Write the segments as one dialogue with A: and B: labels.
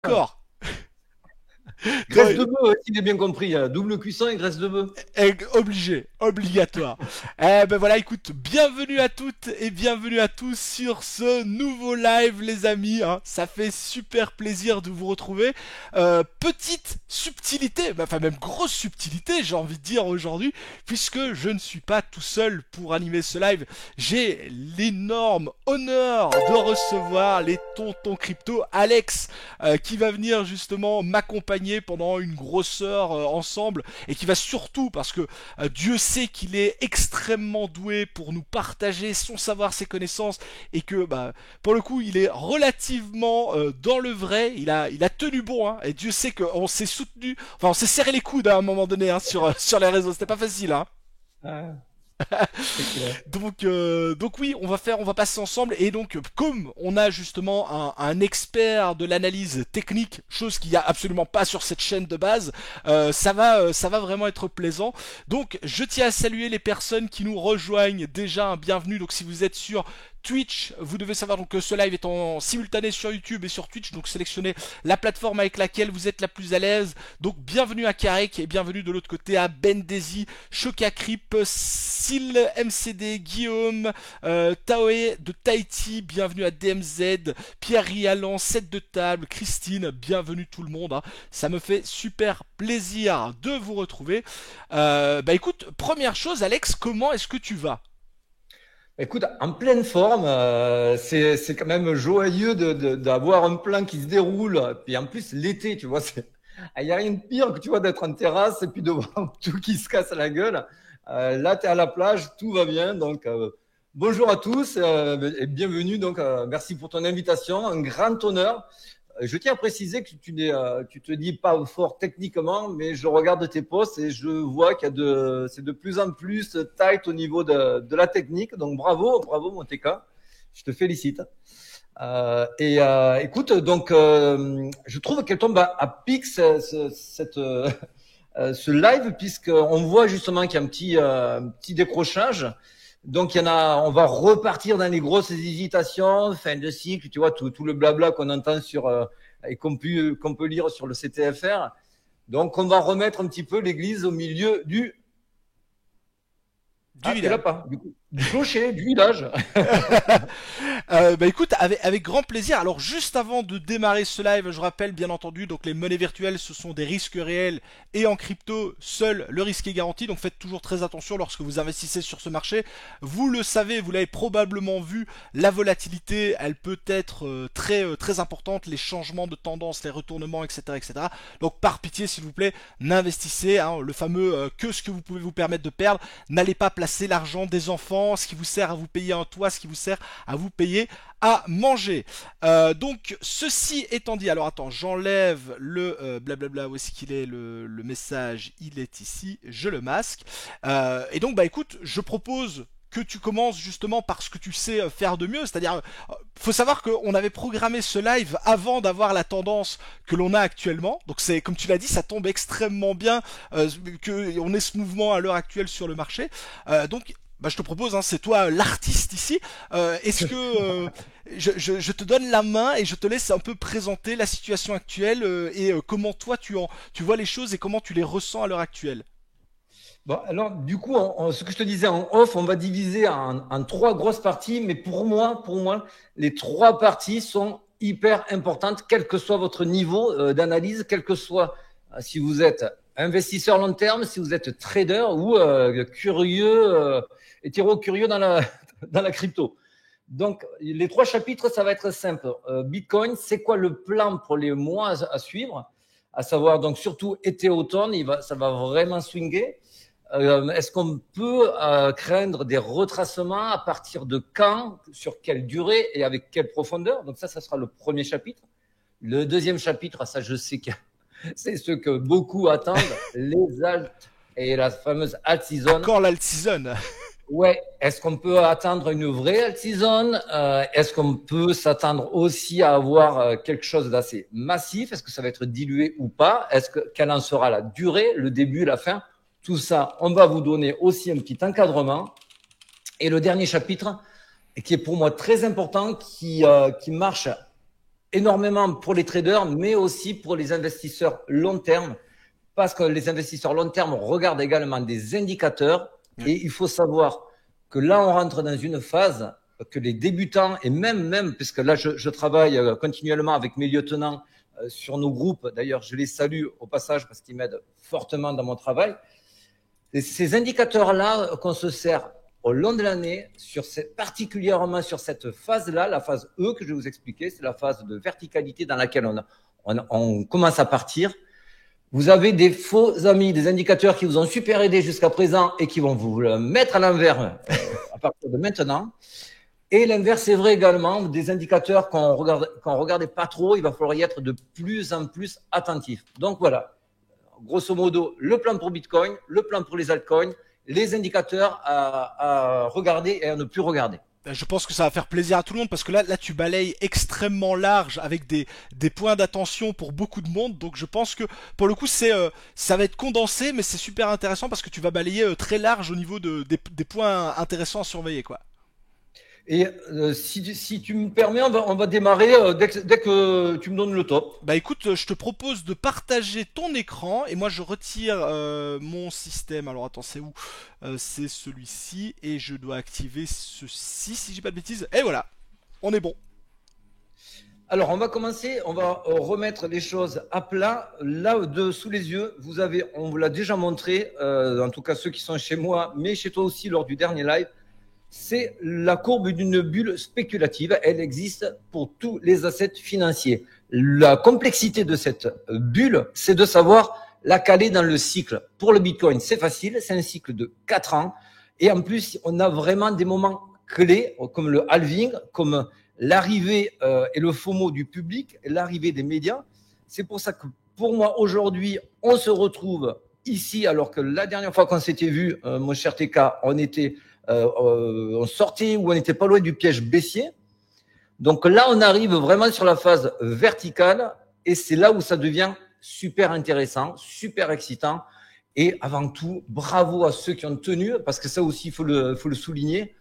A: d'accord. Non,
B: Graisse de bœuf, si j'ai bien compris. Double cuisson et graisse de bœuf.
A: obligé, obligatoire. Eh ben voilà, écoute, bienvenue à toutes et bienvenue à tous sur ce nouveau live, les amis. Hein. Ça fait super plaisir de vous retrouver. Petite subtilité, enfin même grosse subtilité, j'ai envie de dire aujourd'hui, puisque je ne suis pas tout seul pour animer ce live. J'ai l'énorme honneur de recevoir les tontons crypto, Alex, qui va venir justement m'accompagner pendant une grosse heure ensemble et qui va surtout, parce que Dieu sait qu'il est extrêmement doué pour nous partager son savoir, ses connaissances et que bah, pour le coup il est relativement dans le vrai, il a tenu bon hein, et Dieu sait qu'on s'est soutenu, enfin on s'est serré les coudes à un moment donné hein, sur les réseaux, c'était pas facile hein.
B: Ah, c'est clair.
A: Donc oui, on va passer ensemble et donc comme on a justement un expert de l'analyse technique, chose qu'il n'y a absolument pas sur cette chaîne de base, ça va vraiment être plaisant. Donc je tiens à saluer les personnes qui nous rejoignent déjà, un bienvenue. Donc si vous êtes sur Twitch, vous devez savoir donc que ce live est en simultané sur YouTube et sur Twitch, donc sélectionnez la plateforme avec laquelle vous êtes la plus à l'aise. Donc bienvenue à Karek et bienvenue de l'autre côté à Ben Desi, Shoka Krip, Sil MCD, Guillaume, Taoé de Tahiti, bienvenue à DMZ, Pierre Rialan, 7 de table, Christine, bienvenue tout le monde. Hein. Ça me fait super plaisir de vous retrouver. Bah écoute, première chose, Alex, comment est-ce que tu vas?
B: Écoute, en pleine forme, c'est quand même joyeux d'avoir un plan qui se déroule. Puis en plus, l'été, tu vois, il n'y a rien de pire que tu vois d'être en terrasse et puis de voir tout qui se casse la gueule. Là, tu es à la plage, tout va bien. Donc, bonjour à tous et bienvenue. Donc, merci pour ton invitation. Un grand honneur. Je tiens à préciser que tu te dis pas fort techniquement, mais je regarde tes posts et je vois c'est de plus en plus tight au niveau de la technique. Donc bravo, bravo Monteka. Je te félicite. Écoute, donc je trouve qu'elle tombe à pic ce live puisqu'on voit justement qu'il y a un petit décrochage. Donc il y en a, on va repartir dans les grosses hésitations, fin de cycle, tu vois, tout le blabla qu'on entend sur et qu'on peut lire sur le CTFR. Donc on va remettre un petit peu l'église au milieu du
A: Du
B: ah t'es là
A: village.
B: pas du clocher, du village.
A: Bah écoute, avec grand plaisir. Alors juste avant de démarrer ce live, je rappelle bien entendu, donc les monnaies virtuelles, ce sont des risques réels et en crypto, seul le risque est garanti. Donc faites toujours très attention lorsque vous investissez sur ce marché. Vous le savez, vous l'avez probablement vu, la volatilité, elle peut être très importante, les changements de tendance, les retournements, etc., etc. Donc par pitié, s'il vous plaît, n'investissez. Hein, le fameux que ce que vous pouvez vous permettre de perdre. N'allez pas placer l'argent des enfants, ce qui vous sert à vous payer un toit, ce qui vous sert à vous payer à manger. Donc ceci étant dit, alors attends, j'enlève le blablabla, où est-ce qu'il est le message, il est ici, je le masque. Et donc bah écoute, je propose que tu commences justement par ce que tu sais faire de mieux, c'est-à-dire faut savoir qu'on avait programmé ce live avant d'avoir la tendance que l'on a actuellement, donc c'est comme tu l'as dit, ça tombe extrêmement bien qu'on ait ce mouvement à l'heure actuelle sur le marché. Donc bah, je te propose, hein, c'est toi l'artiste ici. Est-ce que je te donne la main et je te laisse un peu présenter la situation actuelle et comment toi tu vois les choses et comment tu les ressens à l'heure actuelle.
B: Bon, alors du coup, ce que je te disais en off, on va diviser en trois grosses parties, mais pour moi, les trois parties sont hyper importantes, quel que soit votre niveau d'analyse, quel que soit si vous êtes investisseur long terme, si vous êtes trader ou curieux, hétéro-curieux dans dans la crypto. Donc, les trois chapitres, ça va être simple. Bitcoin, c'est quoi le plan pour les mois à suivre? À savoir, donc, surtout été-automne, ça va vraiment swinguer. Est-ce qu'on peut craindre des retracements à partir de quand, sur quelle durée et avec quelle profondeur? Donc ça sera le premier chapitre. Le deuxième chapitre, ça je sais que c'est ce que beaucoup attendent, les alts et la fameuse alt season.
A: Encore l'alt season.
B: Ouais, est-ce qu'on peut attendre une vraie alt season? Est-ce qu'on peut s'attendre aussi à avoir quelque chose d'assez massif? Est-ce que ça va être dilué ou pas? Quelle en sera la durée, le début, la fin? Tout ça, on va vous donner aussi un petit encadrement. Et le dernier chapitre, qui est pour moi très important, qui marche énormément pour les traders, mais aussi pour les investisseurs long terme, parce que les investisseurs long terme regardent également des indicateurs. Et il faut savoir que là, on rentre dans une phase que les débutants, et même puisque là, je travaille continuellement avec mes lieutenants sur nos groupes. D'ailleurs, je les salue au passage parce qu'ils m'aident fortement dans mon travail. Et ces indicateurs-là qu'on se sert au long de l'année, particulièrement sur cette phase-là, la phase E que je vais vous expliquer, c'est la phase de verticalité dans laquelle on commence à partir. Vous avez des faux amis, des indicateurs qui vous ont super aidé jusqu'à présent et qui vont vous le mettre à l'envers à partir de maintenant. Et l'inverse, c'est vrai également, des indicateurs qu'on regardait pas trop, il va falloir y être de plus en plus attentif. Donc voilà, grosso modo, le plan pour Bitcoin, le plan pour les altcoins, les indicateurs à regarder et à ne plus regarder.
A: Je pense que ça va faire plaisir à tout le monde parce que là tu balayes extrêmement large avec des points d'attention pour beaucoup de monde. Donc je pense que pour le coup ça va être condensé, mais c'est super intéressant parce que tu vas balayer très large au niveau des points intéressants à surveiller, quoi.
B: Et si tu me permets, on va démarrer dès que tu me donnes le top.
A: Bah écoute, je te propose de partager ton écran et moi je retire mon système. Alors attends, c'est où? C'est celui-ci et je dois activer ceci si j'ai pas de bêtises. Et voilà, on est bon.
B: Alors, on va commencer, on va remettre les choses à plat. Là, sous les yeux, on vous l'a déjà montré, en tout cas ceux qui sont chez moi, mais chez toi aussi lors du dernier live. C'est la courbe d'une bulle spéculative. Elle existe pour tous les assets financiers. La complexité de cette bulle, c'est de savoir la caler dans le cycle. Pour le Bitcoin, c'est facile, c'est un cycle de 4 ans. Et en plus, on a vraiment des moments clés, comme le halving, comme l'arrivée et le FOMO du public, l'arrivée des médias. C'est pour ça que pour moi, aujourd'hui, on se retrouve ici, alors que la dernière fois qu'on s'était vu, mon cher TK, on sortait ou on n'était pas loin du piège baissier. Donc là, on arrive vraiment sur la phase verticale et c'est là où ça devient super intéressant, super excitant. Et avant tout, bravo à ceux qui ont tenu, parce que ça aussi, il faut le souligner.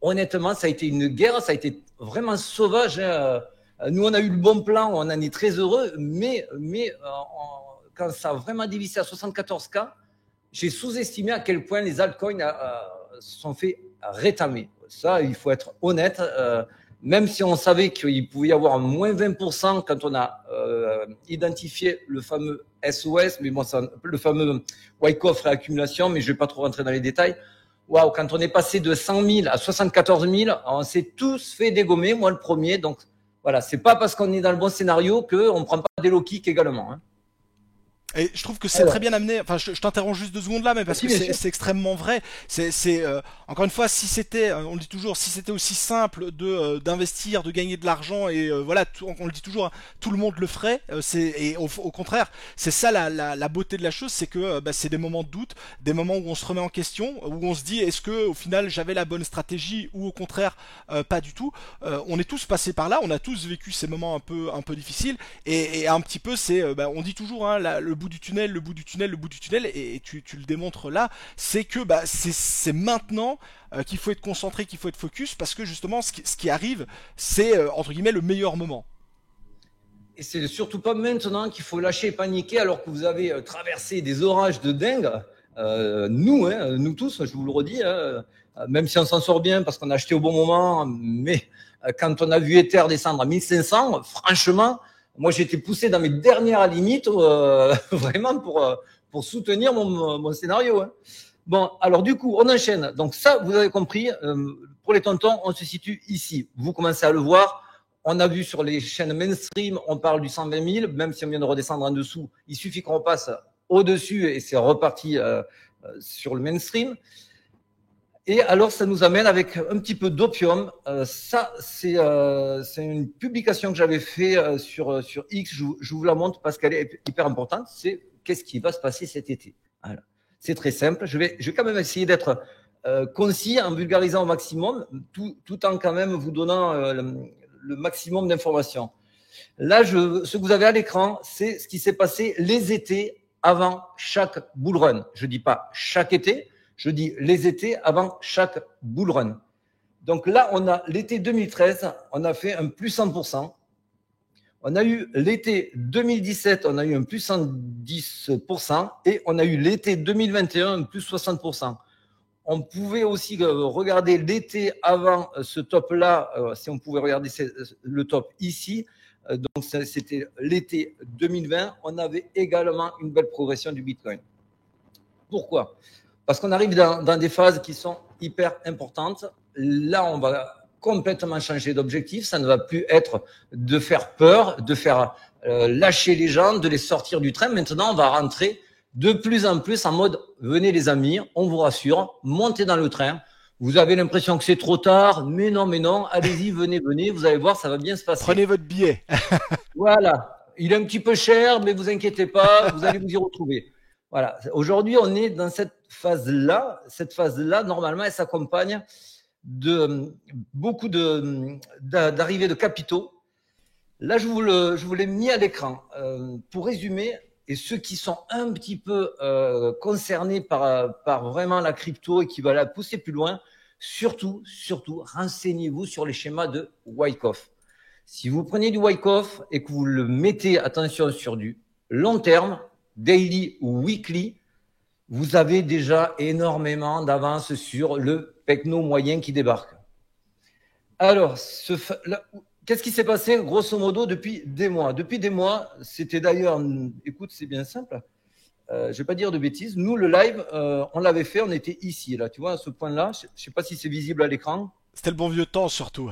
B: Honnêtement, ça a été une guerre, ça a été vraiment sauvage. Nous, on a eu le bon plan, on en est très heureux, mais quand ça a vraiment dévissé à 74K, j'ai sous-estimé à quel point les altcoins se sont fait rétamer. Ça, il faut être honnête. Même si on savait qu'il pouvait y avoir un moins 20% quand on a identifié le fameux SOS, mais bon, le fameux Wyckoff réaccumulation, mais je ne vais pas trop rentrer dans les détails. Waouh, quand on est passé de 100 000 à 74 000, on s'est tous fait dégommer, moi le premier. Donc voilà, c'est pas parce qu'on est dans le bon scénario qu'on ne prend pas des low kicks également. Hein.
A: Et je trouve que c'est très bien amené. Enfin, je t'interromps juste 2 secondes là, mais parce que c'est extrêmement vrai. Encore une fois, si c'était, on le dit toujours, si c'était aussi simple d'investir, de gagner de l'argent et voilà, on le dit toujours, hein, tout le monde le ferait. Et au contraire, c'est ça la beauté de la chose, c'est que c'est des moments de doute, des moments où on se remet en question, où on se dit est-ce que au final j'avais la bonne stratégie ou au contraire pas du tout. On est tous passés par là, on a tous vécu ces moments un peu difficiles et un petit peu on dit toujours hein, le bout du tunnel, le bout du tunnel, le bout du tunnel, et tu le démontres là, c'est que c'est maintenant qu'il faut être concentré, qu'il faut être focus, parce que justement ce qui arrive, c'est entre guillemets le meilleur moment.
B: Et c'est surtout pas maintenant qu'il faut lâcher et paniquer alors que vous avez traversé des orages de dingue. Nous tous, je vous le redis, hein, même si on s'en sort bien parce qu'on a acheté au bon moment, mais quand on a vu Ether descendre à 1500, franchement, moi, j'ai été poussé dans mes dernières limites vraiment pour soutenir mon scénario. Hein. Bon, alors du coup, on enchaîne. Donc ça, vous avez compris, pour les tontons, on se situe ici. Vous commencez à le voir. On a vu sur les chaînes mainstream, on parle du 120 000, même si on vient de redescendre en dessous. Il suffit qu'on passe au-dessus et c'est reparti sur le mainstream. Et alors, ça nous amène avec un petit peu d'opium. Ça, c'est une publication que j'avais fait sur X. Je vous la montre parce qu'elle est hyper importante. C'est qu'est-ce qui va se passer cet été. Voilà. C'est très simple. Je vais quand même essayer d'être concis en vulgarisant au maximum, tout en quand même vous donnant le maximum d'informations. Là, ce que vous avez à l'écran, c'est ce qui s'est passé les étés avant chaque bull run. Je dis pas chaque été. Je dis les étés avant chaque bull run. Donc là, on a l'été 2013, on a fait un plus 100%. On a eu l'été 2017, on a eu un plus 110% et on a eu l'été 2021, un plus 60%. On pouvait aussi regarder l'été avant ce top-là, si on pouvait regarder le top ici. Donc, c'était l'été 2020. On avait également une belle progression du Bitcoin. Pourquoi? Parce qu'on arrive dans des phases qui sont hyper importantes. Là, on va complètement changer d'objectif. Ça ne va plus être de faire peur, de faire lâcher les gens, de les sortir du train. Maintenant, on va rentrer de plus en plus en mode « venez les amis, on vous rassure, montez dans le train ». Vous avez l'impression que c'est trop tard, mais non, allez-y, venez, vous allez voir, ça va bien se passer.
A: Prenez votre billet.
B: Voilà, il est un petit peu cher, mais vous inquiétez pas, vous allez vous y retrouver. Voilà, aujourd'hui, on est dans cette phase-là. Cette phase-là, normalement, elle s'accompagne de beaucoup d'arrivées de capitaux. Là, je vous l'ai mis à l'écran. Pour résumer, et ceux qui sont un petit peu concernés par vraiment la crypto et qui veulent la pousser plus loin, surtout, renseignez-vous sur les schémas de Wyckoff. Si vous prenez du Wyckoff et que vous le mettez, attention, sur du long terme, daily ou weekly, vous avez déjà énormément d'avance sur le pecno moyen qui débarque. Alors, qu'est-ce qui s'est passé grosso modo depuis des mois? Depuis des mois, c'était d'ailleurs, écoute, c'est bien simple. Je ne vais pas dire de bêtises. Nous, le live, on l'avait fait, on était ici, là, tu vois, à ce point-là. Je ne sais pas si c'est visible à l'écran.
A: C'était le bon vieux temps, surtout.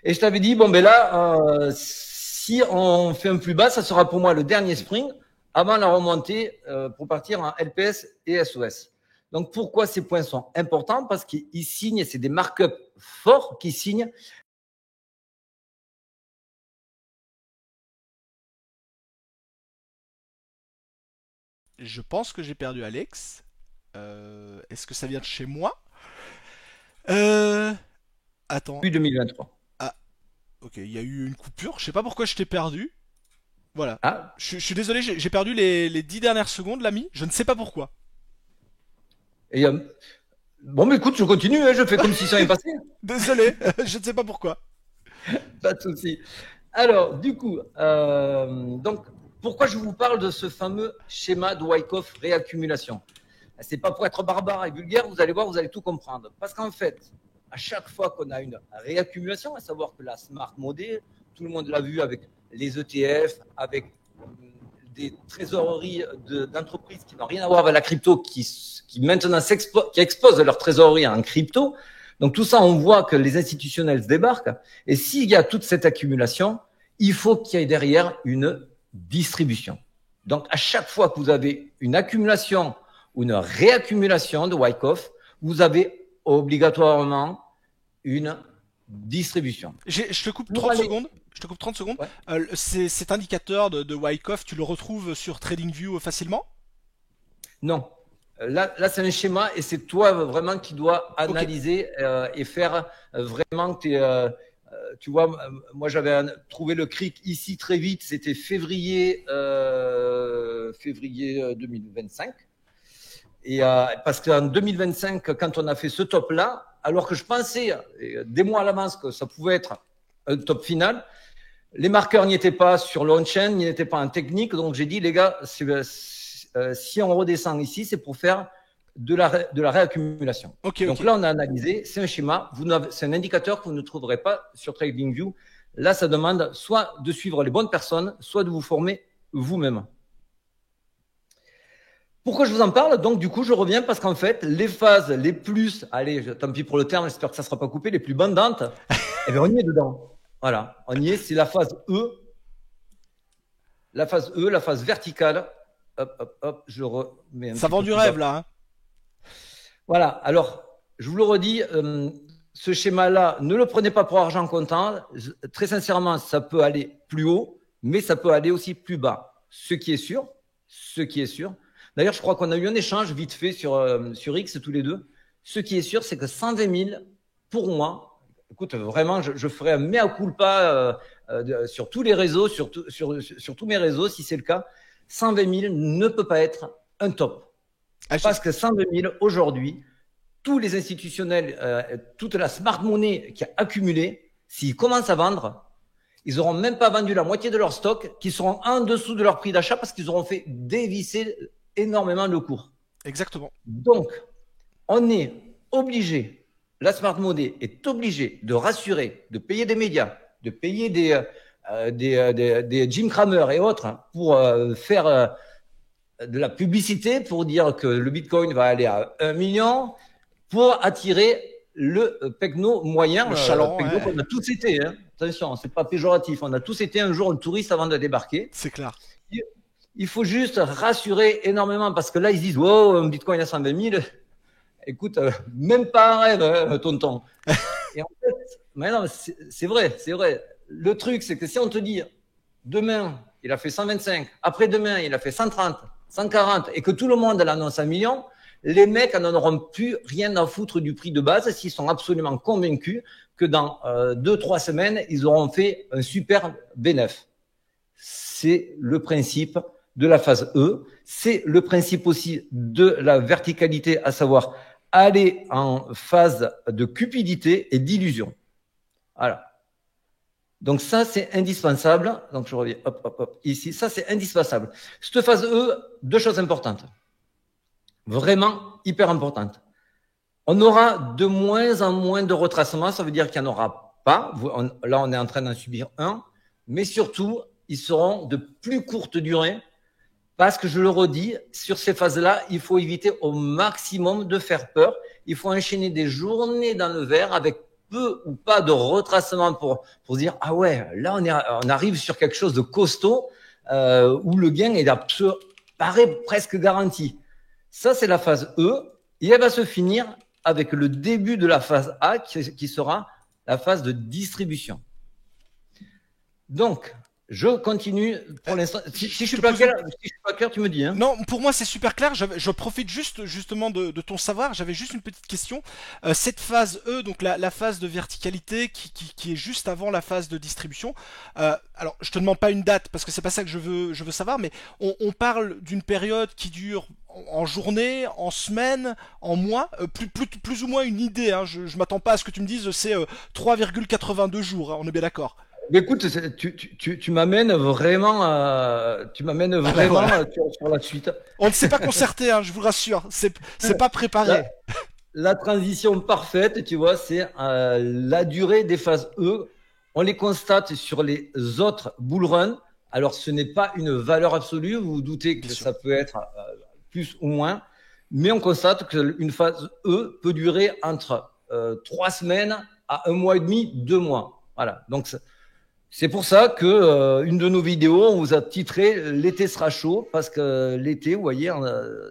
B: Et je t'avais dit, bon, ben là, si on fait un plus bas, ça sera pour moi le dernier spring avant la remontée pour partir en LPS et SOS. Donc, pourquoi ces points sont importants? Parce qu'ils signent, c'est des markups forts qui signent.
A: Je pense que j'ai perdu Alex. Est-ce que ça vient de chez moi? Attends.
B: Depuis 2023.
A: Ah, ok, il y a eu une coupure. Je sais pas pourquoi je t'ai perdu. Voilà.
B: Ah,
A: Je suis désolé, j'ai perdu les 10 dernières secondes, l'ami. Je ne sais pas pourquoi.
B: et, bon, mais écoute, je continue, hein, je fais comme si ça n'avait passé.
A: Désolé, je ne sais pas pourquoi.
B: Pas de souci. Alors, du coup, donc, pourquoi je vous parle de ce fameux schéma de Wyckoff réaccumulation? C'est pas pour être barbare et vulgaire, vous allez voir, vous allez tout comprendre. Parce qu'en fait, à chaque fois qu'on a une réaccumulation, à savoir que la smart money, tout le monde l'a vu avec les ETF, avec des trésoreries d'entreprises qui n'ont rien à voir avec la crypto, qui maintenant qui exposent leur trésorerie en crypto. Donc tout ça, on voit que les institutionnels se débarquent. Et s'il y a toute cette accumulation, il faut qu'il y ait derrière une distribution. Donc à chaque fois que vous avez une accumulation ou une réaccumulation de Wyckoff, vous avez obligatoirement une distribution.
A: Je te coupe 30 secondes. Je te coupe 30 secondes. Ouais. Cet indicateur de Wyckoff, tu le retrouves sur TradingView facilement?
B: Non. Là c'est un schéma et c'est toi vraiment qui dois analyser et faire vraiment que tu vois, moi j'avais trouvé le cric ici très vite, c'était février 2025. Et parce qu'en 2025, quand on a fait ce top-là, alors que je pensais des mois à l'avance que ça pouvait être un top final, les marqueurs n'y étaient pas sur l'on-chain, n'y étaient pas en technique. Donc j'ai dit, les gars, si on redescend ici, c'est pour faire de la réaccumulation. Donc là, on a analysé, c'est un schéma, c'est un indicateur que vous ne trouverez pas sur TradingView. Là, ça demande soit de suivre les bonnes personnes, soit de vous former vous-même. Pourquoi je vous en parle? Donc, du coup, je reviens parce qu'en fait, les phases les plus, allez, tant pis pour le terme, j'espère que ça ne sera pas coupé, les plus bandantes, eh bien, on y est dedans. Voilà, on y est, c'est la phase E. La phase E, la phase verticale. Hop, je remets un
A: ça vend du rêve, là. Hein.
B: Voilà, alors, je vous le redis, ce schéma-là, ne le prenez pas pour argent comptant. Très sincèrement, ça peut aller plus haut, mais ça peut aller aussi plus bas. Ce qui est sûr. D'ailleurs, je crois qu'on a eu un échange vite fait sur X tous les deux. Ce qui est sûr, c'est que 120 000, pour moi, écoute, vraiment, je ferai un mea culpa sur tous les réseaux, sur tous mes réseaux, si c'est le cas. 120 000 ne peut pas être un top. Parce que 120 000, aujourd'hui, tous les institutionnels, toute la smart money qui a accumulé, s'ils commencent à vendre, Ils n'auront même pas vendu la moitié de leur stock, qui seront en dessous de leur prix d'achat parce qu'ils auront fait dévisser énormément le cours.
A: Exactement.
B: Donc, on est obligé, la Smart Money est obligée de rassurer, de payer des médias, de payer des Jim Cramer et autres pour faire de la publicité, pour dire que le Bitcoin va aller à 1 million, pour attirer le pecno moyen.
A: Le chaland,
B: pecno qu'on a tous été. Hein. Attention, c'est pas péjoratif. On a tous été un jour un touriste avant de débarquer.
A: C'est clair.
B: Il faut juste rassurer énormément parce que là, ils se disent, wow, un Bitcoin à 120 000. Écoute, même pas un rêve, hein, tonton. Et en fait, mais non, c'est vrai, c'est vrai. Le truc, c'est que si on te dit, demain, il a fait 125, après-demain, il a fait 130, 140, et que tout le monde l'annonce à 1 million, les mecs n'en auront plus rien à foutre du prix de base s'ils sont absolument convaincus que dans 2-3 semaines, ils auront fait un super bénéfice. C'est le principe de la phase E. C'est le principe aussi de la verticalité, à savoir aller en phase de cupidité et d'illusion. Voilà. Donc ça, c'est indispensable. Donc je reviens, hop, ici. Ça, c'est indispensable. Cette phase E, 2 choses importantes. Vraiment hyper importantes. On aura de moins en moins de retracements. Ça veut dire qu'il n'y en aura pas. Là, on est en train d'en subir un. Mais surtout, ils seront de plus courte durée. Parce que je le redis, sur ces phases-là, il faut éviter au maximum de faire peur. Il faut enchaîner des journées dans le vert avec peu ou pas de retracement pour dire ah ouais, là on arrive sur quelque chose de costaud où le gain paraît presque garanti. Ça, c'est la phase E. Et elle va se finir avec le début de la phase A qui sera la phase de distribution. Donc, je continue pour l'instant. Si je suis pas clair, tu me dis. Hein.
A: Non, pour moi c'est super clair. Je profite justement de ton savoir. J'avais juste une petite question. Cette phase E, donc la phase de verticalité qui est juste avant la phase de distribution. Alors, je te demande pas une date parce que c'est pas ça que je veux savoir, mais on parle d'une période qui dure en journée, en semaine, en mois, plus ou moins une idée. Hein. Je m'attends pas à ce que tu me dises c'est 3,82 jours. Hein, on est bien d'accord.
B: Écoute, tu m'amènes vraiment, sur la suite.
A: On ne s'est pas concerté, hein, je vous rassure. C'est pas préparé.
B: La transition parfaite, tu vois, c'est la durée des phases E. On les constate sur les autres bull runs. Alors, ce n'est pas une valeur absolue. Vous vous doutez que ça peut être plus ou moins. Mais on constate qu'une phase E peut durer entre 3 semaines à 1 mois et demi, 2 mois. Voilà. Donc, c'est pour ça que une de nos vidéos, on vous a titré l'été sera chaud parce que l'été, vous voyez,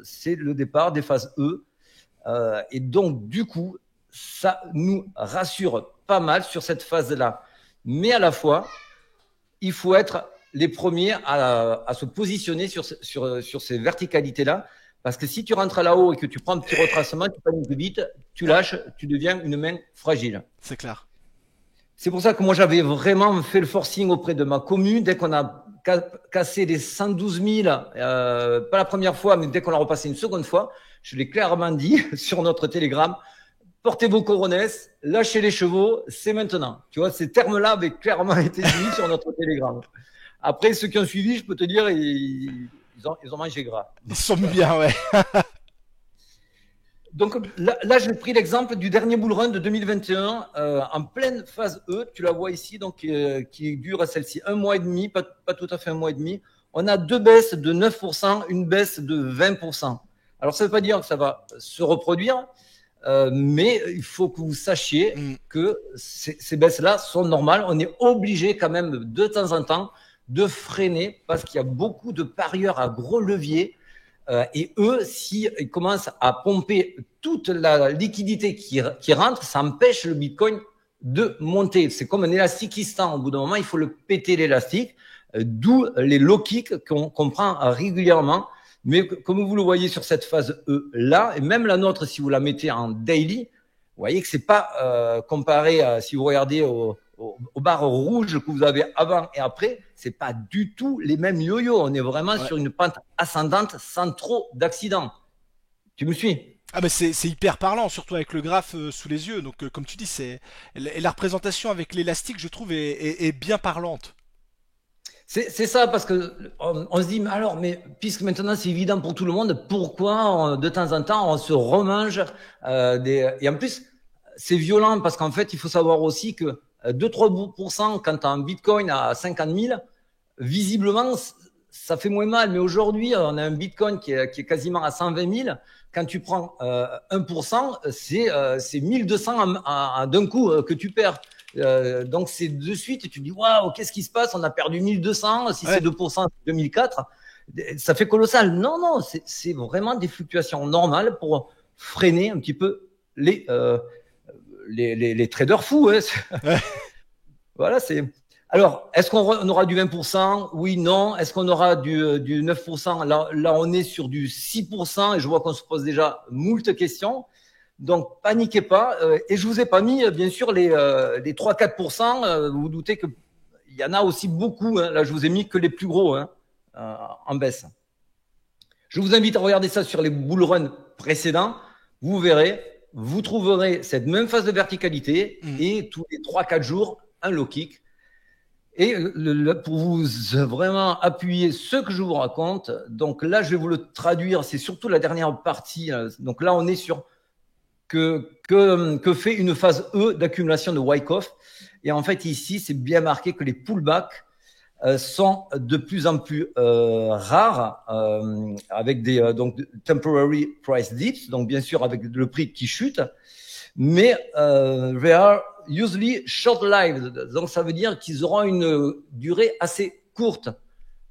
B: c'est le départ des phases E. Et donc, du coup, ça nous rassure pas mal sur cette phase-là. Mais à la fois, il faut être les premiers à se positionner sur ces verticalités-là. Parce que si tu rentres là-haut et que tu prends un petit retracement, tu paniques vite, tu lâches, tu deviens une main fragile.
A: C'est clair.
B: C'est pour ça que moi, j'avais vraiment fait le forcing auprès de ma commune. Dès qu'on a cassé les 112 000, pas la première fois, mais dès qu'on l'a repassé une seconde fois, je l'ai clairement dit sur notre Telegram, portez vos coronesses, lâchez les chevaux, c'est maintenant. Tu vois, ces termes-là avaient clairement été dit sur notre Telegram. Après, ceux qui ont suivi, je peux te dire, ils ont mangé gras.
A: Ils sont mis bien, ouais.
B: Donc là, j'ai pris l'exemple du dernier bull run de 2021 en pleine phase E. Tu la vois ici, donc qui dure celle-ci 1 mois et demi, pas tout à fait 1 mois et demi. On a 2 baisses de 9%, une baisse de 20%. Alors ça ne veut pas dire que ça va se reproduire, mais il faut que vous sachiez que ces baisses-là sont normales. On est obligé quand même de temps en temps de freiner parce qu'il y a beaucoup de parieurs à gros levier. Et eux, s'ils commencent à pomper toute la liquidité qui rentre, ça empêche le Bitcoin de monter. C'est comme un élastique qui se tend. Au bout d'un moment, il faut le péter l'élastique, d'où les low kicks qu'on prend régulièrement. Mais comme vous le voyez sur cette phase E-là, et même la nôtre, si vous la mettez en daily, vous voyez que c'est pas comparé à, si vous regardez aux barres rouges que vous avez avant et après, c'est pas du tout les mêmes yo-yo. On est vraiment sur une pente ascendante sans trop d'accidents. Tu me suis?
A: Ah mais c'est hyper parlant, surtout avec le graphe sous les yeux. Donc comme tu dis, la représentation avec l'élastique, je trouve, est bien parlante.
B: C'est ça, parce que on se dit, mais alors, mais puisque maintenant c'est évident pour tout le monde, pourquoi de temps en temps on se remange et en plus c'est violent parce qu'en fait il faut savoir aussi que 2-3% quand tu as un Bitcoin à 50 000, visiblement ça fait moins mal. Mais aujourd'hui on a un Bitcoin qui est quasiment à 120 000. Quand tu prends 1%, c'est 1200 d'un coup que tu perds. Donc c'est de suite, tu te dis waouh, qu'est-ce qui se passe? On a perdu 1200, si
A: Ouais.
B: c'est 2%, c'est 2004. Ça fait colossal. Non, non, c'est vraiment des fluctuations normales pour freiner un petit peu les traders fous. Hein.
A: Ouais.
B: Voilà, c'est. Alors, est-ce qu'on aura du 20%? Oui, non. Est-ce qu'on aura du 9%? Là, on est sur du 6% et je vois qu'on se pose déjà moult questions. Donc, paniquez pas. Et je vous ai pas mis, bien sûr, les 3-4%. Vous vous doutez qu'il y en a aussi beaucoup. Hein. Là, je vous ai mis que les plus gros hein, en baisse. Je vous invite à regarder ça sur les bull runs précédents. Vous verrez, vous trouverez cette même phase de verticalité et tous les 3-4 jours, un low kick. Et pour vous vraiment appuyer ce que je vous raconte, donc là, je vais vous le traduire. C'est surtout la dernière partie. Donc là, on est sur que fait une phase E d'accumulation de Wyckoff. Et en fait, ici, c'est bien marqué que les pullbacks sont de plus en plus rares, avec des donc temporary price dips, donc bien sûr avec le prix qui chute, mais they are usually short-lived, donc ça veut dire qu'ils auront une durée assez courte.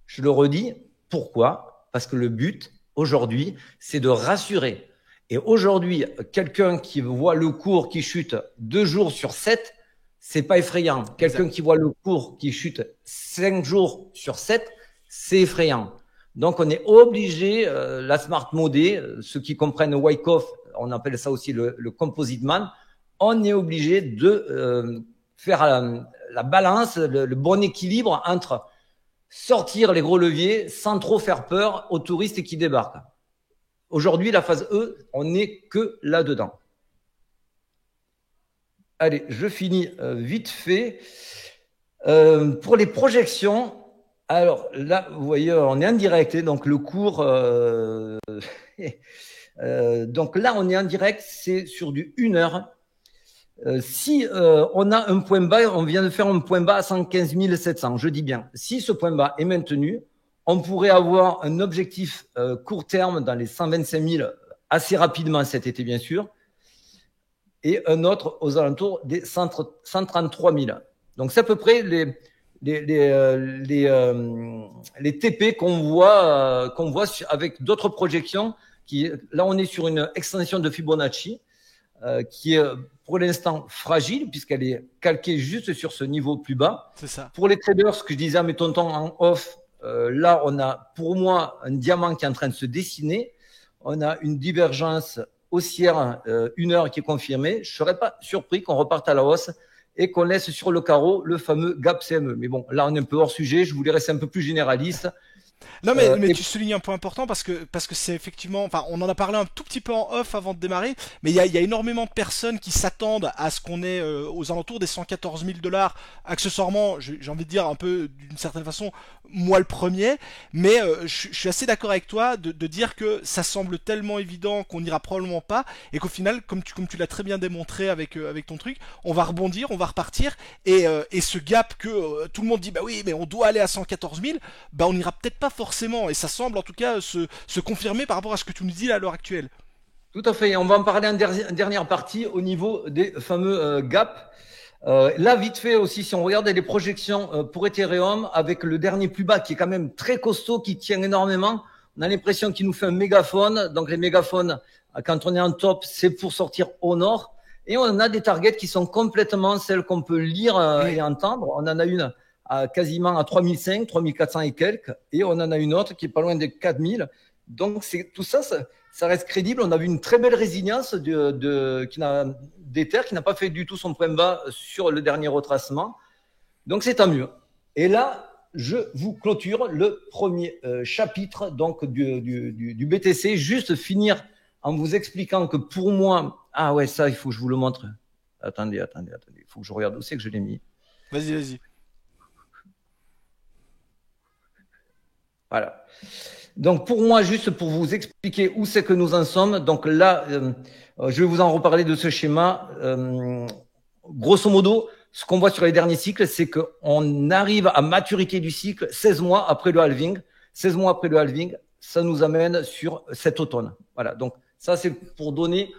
B: Je le redis, pourquoi? Parce que le but aujourd'hui, c'est de rassurer. Et aujourd'hui, quelqu'un qui voit le cours qui chute 2 jours sur 7, c'est pas effrayant. Quelqu'un qui voit le cours qui chute 5 jours sur 7, c'est effrayant. Donc, on est obligé, la smart modé, ceux qui comprennent Wyckoff, on appelle ça aussi le composite man, on est obligé de faire la balance, le bon équilibre entre sortir les gros leviers sans trop faire peur aux touristes qui débarquent. Aujourd'hui, la phase E, on n'est que là-dedans. Allez, je finis vite fait. Pour les projections, alors là, vous voyez, on est en direct, donc le cours. Donc là, on est en direct, c'est sur du 1 heure. Si on a un point bas, on vient de faire un point bas à 115 700, je dis bien. Si ce point bas est maintenu, on pourrait avoir un objectif court terme dans les 125 000 assez rapidement cet été, bien sûr, et un autre aux alentours des 133 000. Donc, c'est à peu près les TP qu'on voit avec d'autres projections. Là, on est sur une extension de Fibonacci qui est pour l'instant fragile puisqu'elle est calquée juste sur ce niveau plus bas.
A: C'est ça.
B: Pour les traders, ce que je disais à mes tontons en off, là, on a pour moi un diamant qui est en train de se dessiner. On a une divergence haussière 1 heure qui est confirmée. Je ne serais pas surpris qu'on reparte à la hausse et qu'on laisse sur le carreau le fameux gap CME. Mais bon, là, on est un peu hors sujet. Je voulais rester un peu plus généraliste.
A: Non mais tu soulignes un point important parce que c'est effectivement, enfin on en a parlé un tout petit peu en off avant de démarrer, mais il y a énormément de personnes qui s'attendent à ce qu'on ait aux alentours des 114 000 $, accessoirement, j'ai envie de dire un peu d'une certaine façon, moi le premier, mais je suis assez d'accord avec toi de dire que ça semble tellement évident qu'on n'ira probablement pas et qu'au final, comme tu l'as très bien démontré avec ton truc, on va rebondir, on va repartir et ce gap que tout le monde dit bah oui mais on doit aller à 114 000, bah on n'ira peut-être pas forcément, et ça semble en tout cas se confirmer par rapport à ce que tu nous dis là à l'heure actuelle.
B: Tout à fait, on va en parler en dernière partie au niveau des fameux gaps. Là, vite fait aussi, si on regarde les projections pour Ethereum, avec le dernier plus bas qui est quand même très costaud, qui tient énormément, on a l'impression qu'il nous fait un mégaphone. Donc les mégaphones, quand on est en top, c'est pour sortir au nord. Et on a des targets qui sont complètement celles qu'on peut lire et entendre. On en a une quasiment à 3005, 3400 et quelques, et on en a une autre qui est pas loin des 4000. Donc tout ça, ça reste crédible. On a vu une très belle résilience d'Ether qui n'a pas fait du tout son point bas sur le dernier retracement. Donc c'est tant mieux. Et là, je vous clôture le premier chapitre donc du BTC. Juste finir en vous expliquant que pour moi, ah ouais, ça, il faut que je vous le montre. Attendez. Il faut que je regarde où c'est que je l'ai mis.
A: Vas-y.
B: Voilà. Donc pour moi, juste pour vous expliquer où c'est que nous en sommes, donc là, je vais vous en reparler de ce schéma. Grosso modo, ce qu'on voit sur les derniers cycles, c'est qu'on arrive à maturité du cycle 16 mois après le halving. 16 mois après le halving, ça nous amène sur cet automne. Voilà, donc ça c'est pour donner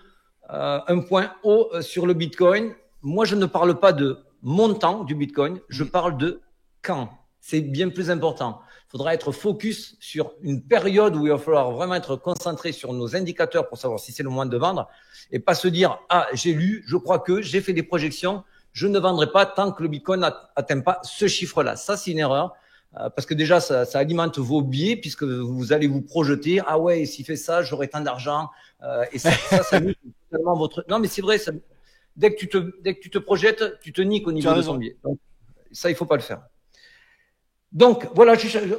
B: un point haut sur le Bitcoin. Moi, je ne parle pas de montant du Bitcoin, je parle de quand. C'est bien plus important. Il faudra être focus sur une période où il va falloir vraiment être concentré sur nos indicateurs pour savoir si c'est le moment de vendre et pas se dire « Ah, j'ai lu, je crois que, j'ai fait des projections, je ne vendrai pas tant que le Bitcoin n'atteint pas ce chiffre-là. » Ça, c'est une erreur parce que déjà, ça alimente vos biais puisque vous allez vous projeter « Ah ouais, s'il fait ça, j'aurai tant d'argent. » Et ça nuit totalement votre… Non, mais c'est vrai, ça… dès que tu te projetes, tu te niques au niveau de ton biais. Donc, ça, il faut pas le faire. Donc voilà,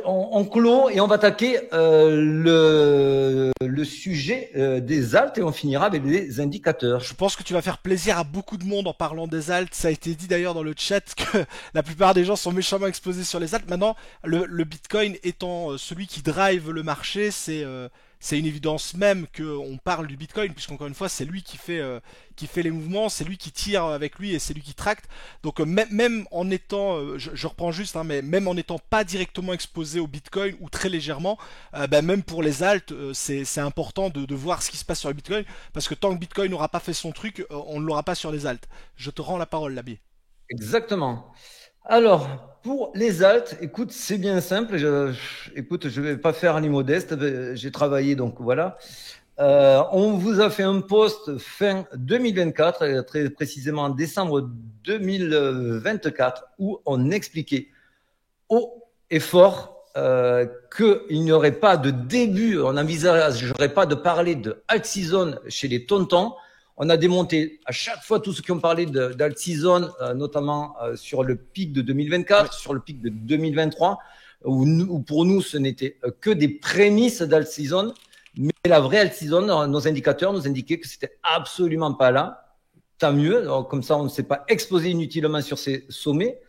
B: on clôt et on va attaquer le sujet des alts et on finira avec les indicateurs.
A: Je pense que tu vas faire plaisir à beaucoup de monde en parlant des alts. Ça a été dit d'ailleurs dans le chat que la plupart des gens sont méchamment exposés sur les alts. Maintenant, le Bitcoin étant celui qui drive le marché, c'est une évidence même qu'on parle du Bitcoin, puisqu'encore une fois, c'est lui qui fait les mouvements, c'est lui qui tire avec lui et c'est lui qui tracte. Donc même en étant, je reprends juste, hein, mais même en n'étant pas directement exposé au Bitcoin ou très légèrement, même pour les alts, c'est important de voir ce qui se passe sur le Bitcoin, parce que tant que Bitcoin n'aura pas fait son truc, on ne l'aura pas sur les alts. Je te rends la parole, Labier.
B: Exactement. Alors, pour les alts, écoute, c'est bien simple. Écoute, je vais pas faire l'immodeste. J'ai travaillé, donc voilà. On vous a fait un post fin 2024, très précisément en décembre 2024, où on expliquait haut et fort qu'il n'y aurait pas de début, on n'envisagerait pas de parler de alt season chez les tontons. On a démonté à chaque fois tous ceux qui ont parlé d'alt season, notamment sur le pic de 2024, sur le pic de 2023, où pour nous ce n'était que des prémices d'alt season, mais la vraie alt season, nos indicateurs nous indiquaient que c'était absolument pas là. Tant mieux, alors, comme ça on ne s'est pas exposé inutilement sur ces sommets.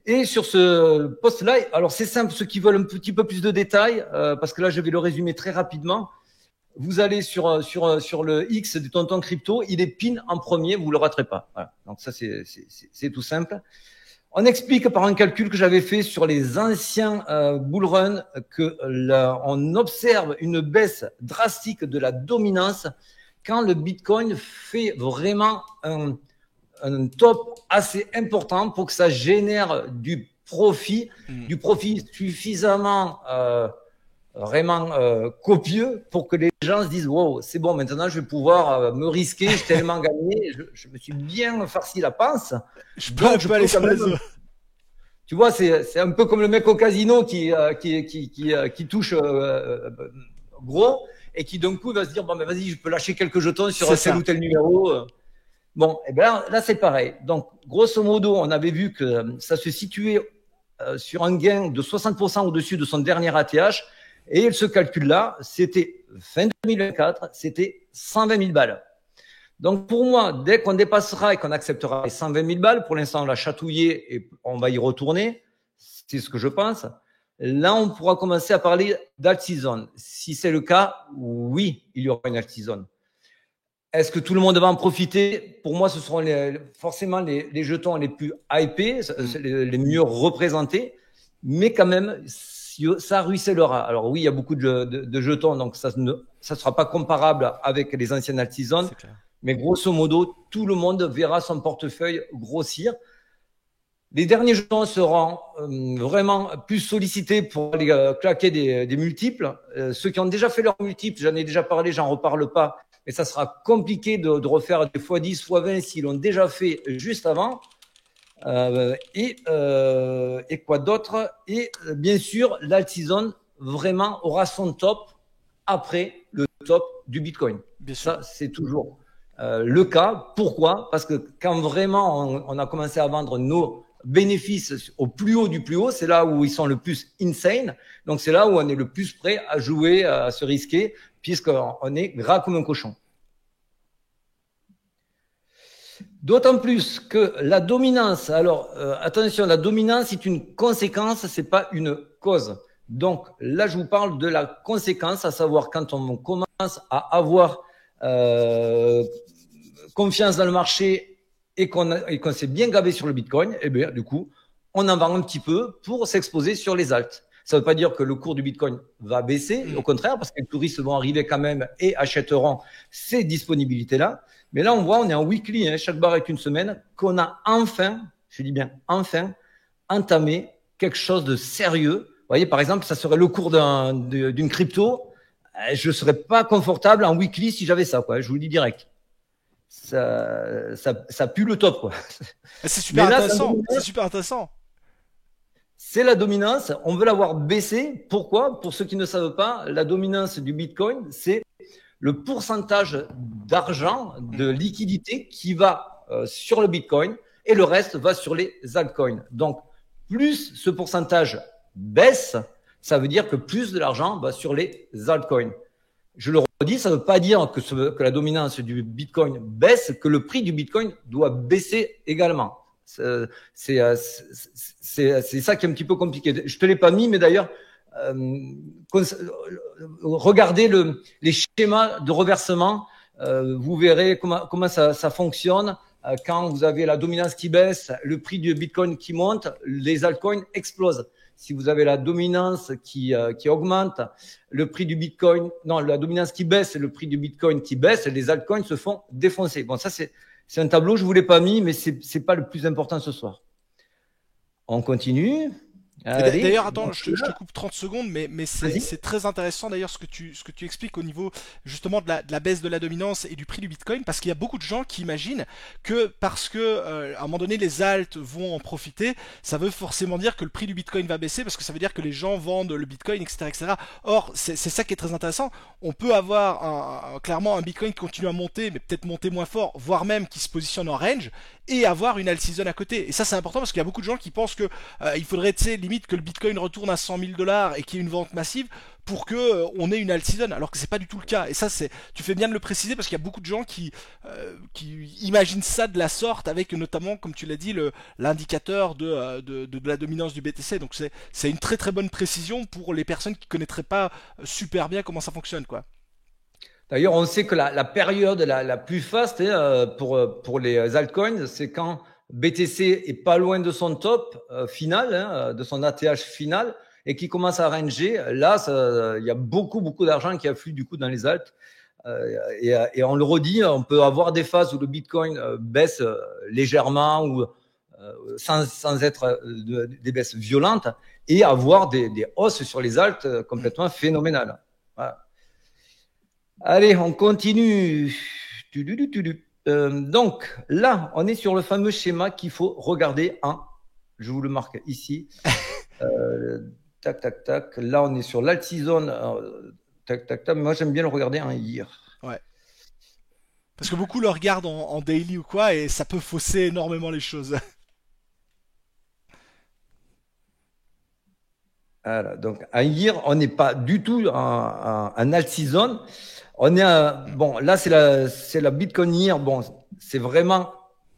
B: Et sur ce post-là, alors c'est simple, ceux qui veulent un petit peu plus de détails, parce que là je vais le résumer très rapidement. Vous allez sur le X du Tonton Crypto, il est pin en premier, vous le raterez pas. Voilà. Donc ça c'est tout simple. On explique par un calcul que j'avais fait sur les anciens bull run que on observe une baisse drastique de la dominance quand le Bitcoin fait vraiment un top assez important pour que ça génère du profit suffisamment vraiment copieux pour que les gens se disent wow, c'est bon, maintenant je vais pouvoir me risquer, j'ai tellement gagné, je me suis bien farci la panse.
A: Je peux aller sur les autres.
B: Tu vois, c'est un peu comme le mec au casino qui touche gros et qui d'un coup va se dire bon, mais vas-y, je peux lâcher quelques jetons sur tel ou tel numéro. Bon, et bien là c'est pareil. Donc, grosso modo, on avait vu que ça se situait sur un gain de 60% au-dessus de son dernier ATH. Et ce calcul-là, c'était fin 2024, c'était 120 000 balles. Donc pour moi, dès qu'on dépassera et qu'on acceptera les 120 000 balles, pour l'instant on l'a chatouillé et on va y retourner, c'est ce que je pense. Là, on pourra commencer à parler d'alt season. Si c'est le cas, oui, il y aura une alt season. Est-ce que tout le monde va en profiter? Pour moi, ce seront forcément les jetons les plus hypés, les mieux représentés, mais quand même, ça ruissellera. Alors oui, il y a beaucoup de jetons, donc ça ne sera pas comparable avec les anciennes alt season, mais grosso modo, tout le monde verra son portefeuille grossir. Les derniers jetons seront vraiment plus sollicités pour aller claquer des multiples. Ceux qui ont déjà fait leurs multiples, j'en ai déjà parlé, j'en reparle pas, mais ça sera compliqué de refaire des x10, x20 s'ils l'ont déjà fait juste avant. Et quoi d'autre? Et bien sûr, l'alt season vraiment aura son top après le top du Bitcoin.
A: Bien sûr.
B: Ça, c'est toujours le cas. Pourquoi? Parce que quand vraiment on a commencé à vendre nos bénéfice au plus haut du plus haut, c'est là où ils sont le plus insane. Donc, c'est là où on est le plus prêt à jouer, à se risquer, puisqu'on est gras comme un cochon. D'autant plus que la dominance, alors attention, la dominance est une conséquence, c'est pas une cause. Donc là, je vous parle de la conséquence, à savoir quand on commence à avoir confiance dans le marché et qu'on s'est bien gavé sur le Bitcoin, et bien du coup, on en vend un petit peu pour s'exposer sur les alts. Ça ne veut pas dire que le cours du Bitcoin va baisser, au contraire, parce que les touristes vont arriver quand même et achèteront ces disponibilités-là. Mais là, on voit, on est en weekly, hein, chaque barre est une semaine, qu'on a enfin, je dis bien enfin, entamé quelque chose de sérieux. Vous voyez, par exemple, ça serait le cours d'une crypto. Je ne serais pas confortable en weekly si j'avais ça, quoi. Je vous le dis direct. Ça pue le top, quoi.
A: C'est super intéressant. C'est super intéressant.
B: C'est la dominance. On veut l'avoir baissée. Pourquoi? Pour ceux qui ne savent pas, la dominance du Bitcoin, c'est le pourcentage d'argent, de liquidité qui va sur le Bitcoin et le reste va sur les altcoins. Donc, plus ce pourcentage baisse, ça veut dire que plus de l'argent va sur les altcoins. Je le redis, ça ne veut pas dire que la dominance du Bitcoin baisse, que le prix du Bitcoin doit baisser également. C'est ça qui est un petit peu compliqué. Je te l'ai pas mis, mais d'ailleurs, regardez les schémas de reversement, vous verrez comment ça fonctionne. Quand vous avez la dominance qui baisse, le prix du Bitcoin qui monte, les altcoins explosent. Si vous avez la dominance qui augmente, le prix du Bitcoin, non, la dominance qui baisse et le prix du Bitcoin qui baisse, les altcoins se font défoncer. Bon, ça c'est un tableau, je vous l'ai pas mis, mais c'est pas le plus important ce soir. On continue.
A: D'ailleurs, attends, je te coupe 30 secondes, mais c'est très intéressant d'ailleurs ce que tu expliques au niveau justement de la baisse de la dominance et du prix du Bitcoin, parce qu'il y a beaucoup de gens qui imaginent que parce que à un moment donné les alts vont en profiter, ça veut forcément dire que le prix du Bitcoin va baisser, parce que ça veut dire que les gens vendent le Bitcoin, etc., etc. Or, c'est ça qui est très intéressant. On peut avoir clairement un Bitcoin qui continue à monter, mais peut-être monter moins fort, voire même qui se positionne en range, et avoir une alt season à côté. Et ça, c'est important parce qu'il y a beaucoup de gens qui pensent que il faudrait, tu sais, limite que le Bitcoin retourne à 100 000 $ et qu'il y ait une vente massive pour que on ait une alt season, alors que c'est pas du tout le cas. Et ça, tu fais bien de le préciser parce qu'il y a beaucoup de gens qui imaginent ça de la sorte, avec notamment, comme tu l'as dit, l'indicateur de la dominance du BTC. Donc c'est une très très bonne précision pour les personnes qui connaîtraient pas super bien comment ça fonctionne, quoi.
B: D'ailleurs, on sait que la période la plus faste pour les altcoins, c'est quand BTC est pas loin de son top final, de son ATH final, et qui commence à ranger. Là, il y a beaucoup d'argent qui afflue du coup dans les alts. Et on le redit, on peut avoir des phases où le Bitcoin baisse légèrement ou sans être des baisses violentes, et avoir des hausses sur les alts complètement phénoménales. Voilà. Allez, on continue. Donc là, on est sur le fameux schéma qu'il faut regarder je vous le marque ici. Tac, tac, tac. Là, on est sur l'alt season. Tac, tac, tac. Moi, j'aime bien le regarder en year.
A: Ouais. Parce que beaucoup le regardent en daily ou quoi, et ça peut fausser énormément les choses.
B: Voilà, donc en year, on n'est pas du tout en alt season. On est bon, là c'est la Bitcoin year. Bon, c'est vraiment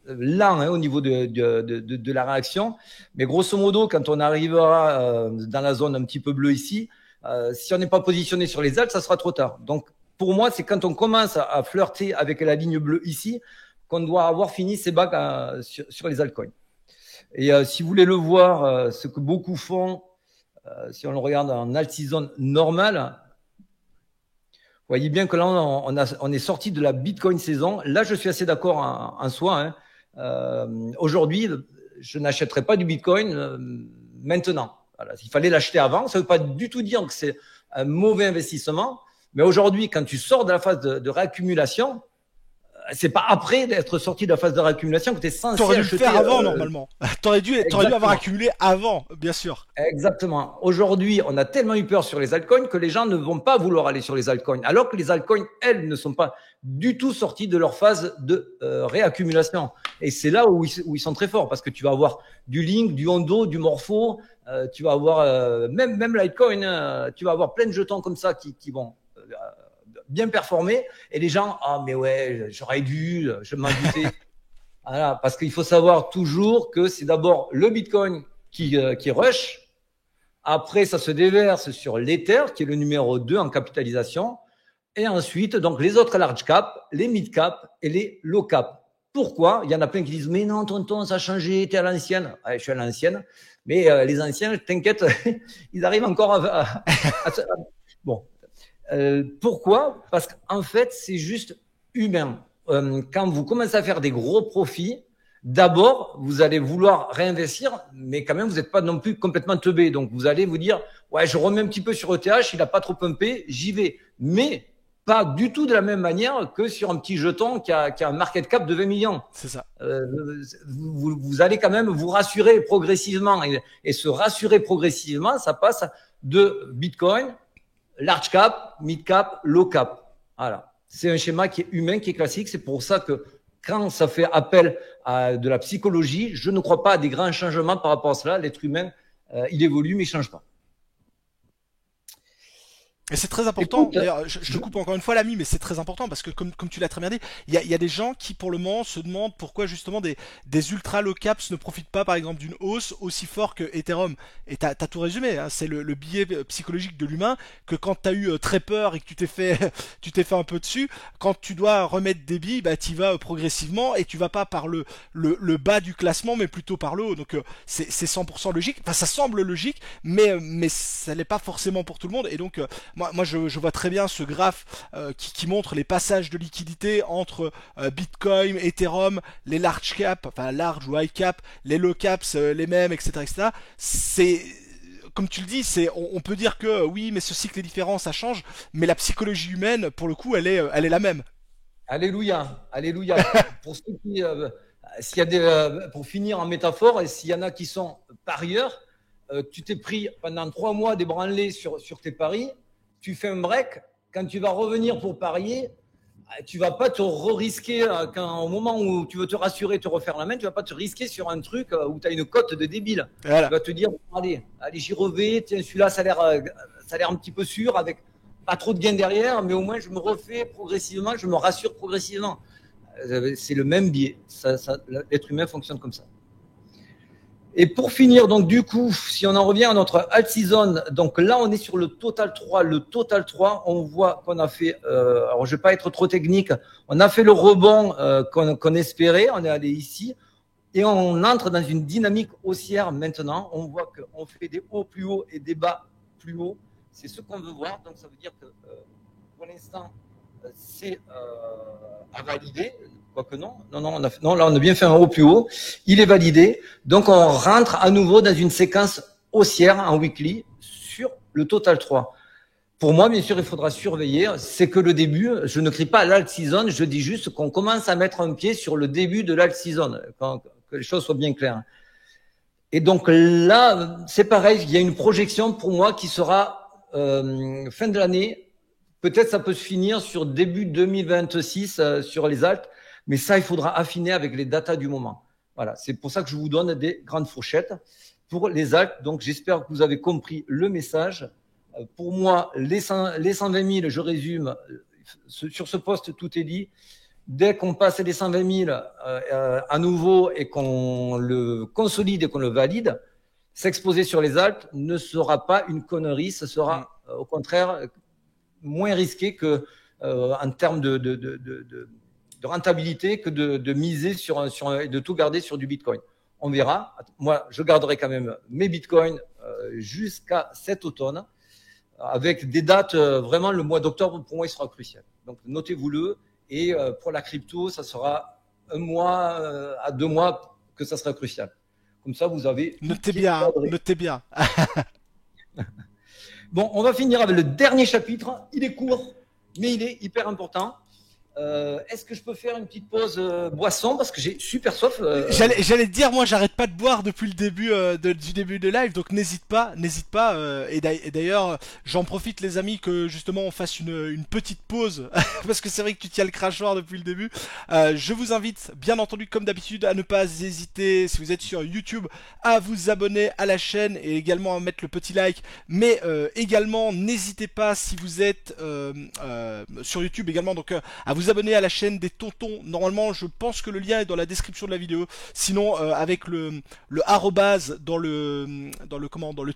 B: lent au niveau de la réaction. Mais grosso modo, quand on arrivera dans la zone un petit peu bleue ici, si on n'est pas positionné sur les alts, ça sera trop tard. Donc pour moi, c'est quand on commence à flirter avec la ligne bleue ici qu'on doit avoir fini ses bacs sur les altcoins. Et si vous voulez le voir, ce que beaucoup font, si on le regarde en alt season normale, vous voyez bien que là, on est sorti de la Bitcoin saison. Là, je suis assez d'accord en soi. Aujourd'hui, je n'achèterai pas du Bitcoin maintenant. Voilà. Il fallait l'acheter avant. Ça ne veut pas du tout dire que c'est un mauvais investissement. Mais aujourd'hui, quand tu sors de la phase de réaccumulation, c'est pas après d'être sorti de la phase de réaccumulation que tu es censé
A: T'aurais dû
B: acheter.
A: Le faire avant normalement. T'aurais dû avoir accumulé avant, bien sûr.
B: Exactement. Aujourd'hui, on a tellement eu peur sur les altcoins que les gens ne vont pas vouloir aller sur les altcoins, alors que les altcoins, elles, ne sont pas du tout sorties de leur phase de réaccumulation. Et c'est là où ils sont très forts, parce que tu vas avoir du Link, du Hondo, du Morpho, tu vas avoir même Litecoin, tu vas avoir plein de jetons comme ça qui vont bien performer. Et les gens, ah mais ouais, j'aurais dû, je m'en doutais. Voilà, parce qu'il faut savoir toujours que c'est d'abord le Bitcoin qui rush. Après, ça se déverse sur l'Ether, qui est le numéro 2 en capitalisation. Et ensuite, donc, les autres large cap, les mid cap et les low cap. Pourquoi? Il y en a plein qui disent, mais non, tonton, ça a changé, t'es à l'ancienne. Ouais, je suis à l'ancienne. Mais les anciens, t'inquiète, ils arrivent encore Bon. Pourquoi? Parce qu'en fait, c'est juste humain. Quand vous commencez à faire des gros profits, d'abord, vous allez vouloir réinvestir, mais quand même, vous n'êtes pas non plus complètement teubé. Donc, vous allez vous dire, ouais, je remets un petit peu sur ETH, il n'a pas trop pumpé, j'y vais. Mais pas du tout de la même manière que sur un petit jeton qui a un market cap de 20 millions.
A: C'est ça.
B: Vous allez quand même vous rassurer progressivement. Et se rassurer progressivement, ça passe de Bitcoin, large cap, mid cap, low cap. Voilà. C'est un schéma qui est humain, qui est classique. C'est pour ça que quand ça fait appel à de la psychologie, je ne crois pas à des grands changements par rapport à cela. L'être humain, il évolue, mais il ne change pas.
A: Et c'est très important. D'ailleurs, je te coupe encore une fois l'ami, mais c'est très important parce que comme tu l'as très bien dit, il y a des gens qui pour le moment se demandent pourquoi justement des ultra low caps ne profitent pas par exemple d'une hausse aussi forte que Ethereum. Et t'as tout résumé, hein. C'est le biais psychologique de l'humain que quand t'as eu très peur et que tu t'es fait un peu dessus, quand tu dois remettre des billes, bah t'y vas progressivement et tu vas pas par le bas du classement, mais plutôt par le haut. Donc c'est 100% logique. Enfin, ça semble logique, mais ça n'est pas forcément pour tout le monde. Et donc moi je vois très bien ce graphe qui montre les passages de liquidité entre Bitcoin, Ethereum, les large cap, enfin large ou high cap, les low caps, les mêmes, etc. C'est comme tu le dis, on peut dire que oui, mais ce cycle est différent, ça change, mais la psychologie humaine, pour le coup, elle est la même.
B: Alléluia, alléluia. Pour ceux qui, s'il y a pour finir en métaphore, et s'il y en a qui sont parieurs, tu t'es pris pendant 3 mois des branlés sur tes paris. Tu fais un break, quand tu vas revenir pour parier, tu vas pas te risquer au moment où tu veux te rassurer, te refaire la main, tu vas pas te risquer sur un truc où tu as une cote de débile. Voilà. Tu vas te dire, allez, j'y revais, tiens, celui-là, ça a l'air un petit peu sûr, avec pas trop de gains derrière, mais au moins je me refais progressivement, je me rassure progressivement. C'est le même biais. L'être humain fonctionne comme ça. Et pour finir, donc du coup, si on en revient à notre alt season, donc là on est sur le total 3. Le total 3, on voit qu'on a fait, alors je vais pas être trop technique, on a fait le rebond qu'on espérait, on est allé ici, et on entre dans une dynamique haussière maintenant. On voit qu'on fait des hauts plus hauts et des bas plus hauts. C'est ce qu'on veut voir, donc ça veut dire que pour l'instant, c'est à valider. Quoique non, là on a bien fait un haut plus haut. Il est validé. Donc on rentre à nouveau dans une séquence haussière en weekly sur le total 3. Pour moi, bien sûr, il faudra surveiller. C'est que le début. Je ne crie pas l'alt season. Je dis juste qu'on commence à mettre un pied sur le début de l'alt season. Que les choses soient bien claires. Et donc là, c'est pareil. Il y a une projection pour moi qui sera fin de l'année. Peut-être ça peut se finir sur début 2026 sur les alts. Mais ça, il faudra affiner avec les datas du moment. Voilà, c'est pour ça que je vous donne des grandes fourchettes pour les alts. Donc, j'espère que vous avez compris le message. Pour moi, les 120 000, je résume, sur ce poste, tout est dit. Dès qu'on passe les 120 000 à nouveau et qu'on le consolide et qu'on le valide, s'exposer sur les alts ne sera pas une connerie. Ce sera, au contraire, moins risqué que en termes de rentabilité que de miser de tout garder sur du Bitcoin. On verra. Moi, je garderai quand même mes Bitcoins jusqu'à cet automne avec des dates, vraiment le mois d'octobre pour moi il sera crucial. Donc notez-vous-le et pour la crypto, ça sera 1 mois à 2 mois que ça sera crucial. Comme ça, vous avez...
A: Notez bien, notez bien.
B: Bon, on va finir avec le dernier chapitre. Il est court, mais il est hyper important. Est-ce que je peux faire une petite pause boisson parce que j'ai super soif.
A: J'allais te dire, moi j'arrête pas de boire depuis le début du début de live, donc n'hésite pas. Et d'ailleurs, j'en profite les amis que justement on fasse une petite pause parce que c'est vrai que tu tiens le crachoir depuis le début. Je vous invite, bien entendu, comme d'habitude, à ne pas hésiter si vous êtes sur YouTube à vous abonner à la chaîne et également à mettre le petit like. Mais également, n'hésitez pas si vous êtes sur YouTube également, donc à vous abonner à la chaîne des tontons. Normalement, je pense que le lien est dans la description de la vidéo. Sinon, avec le arrobase dans le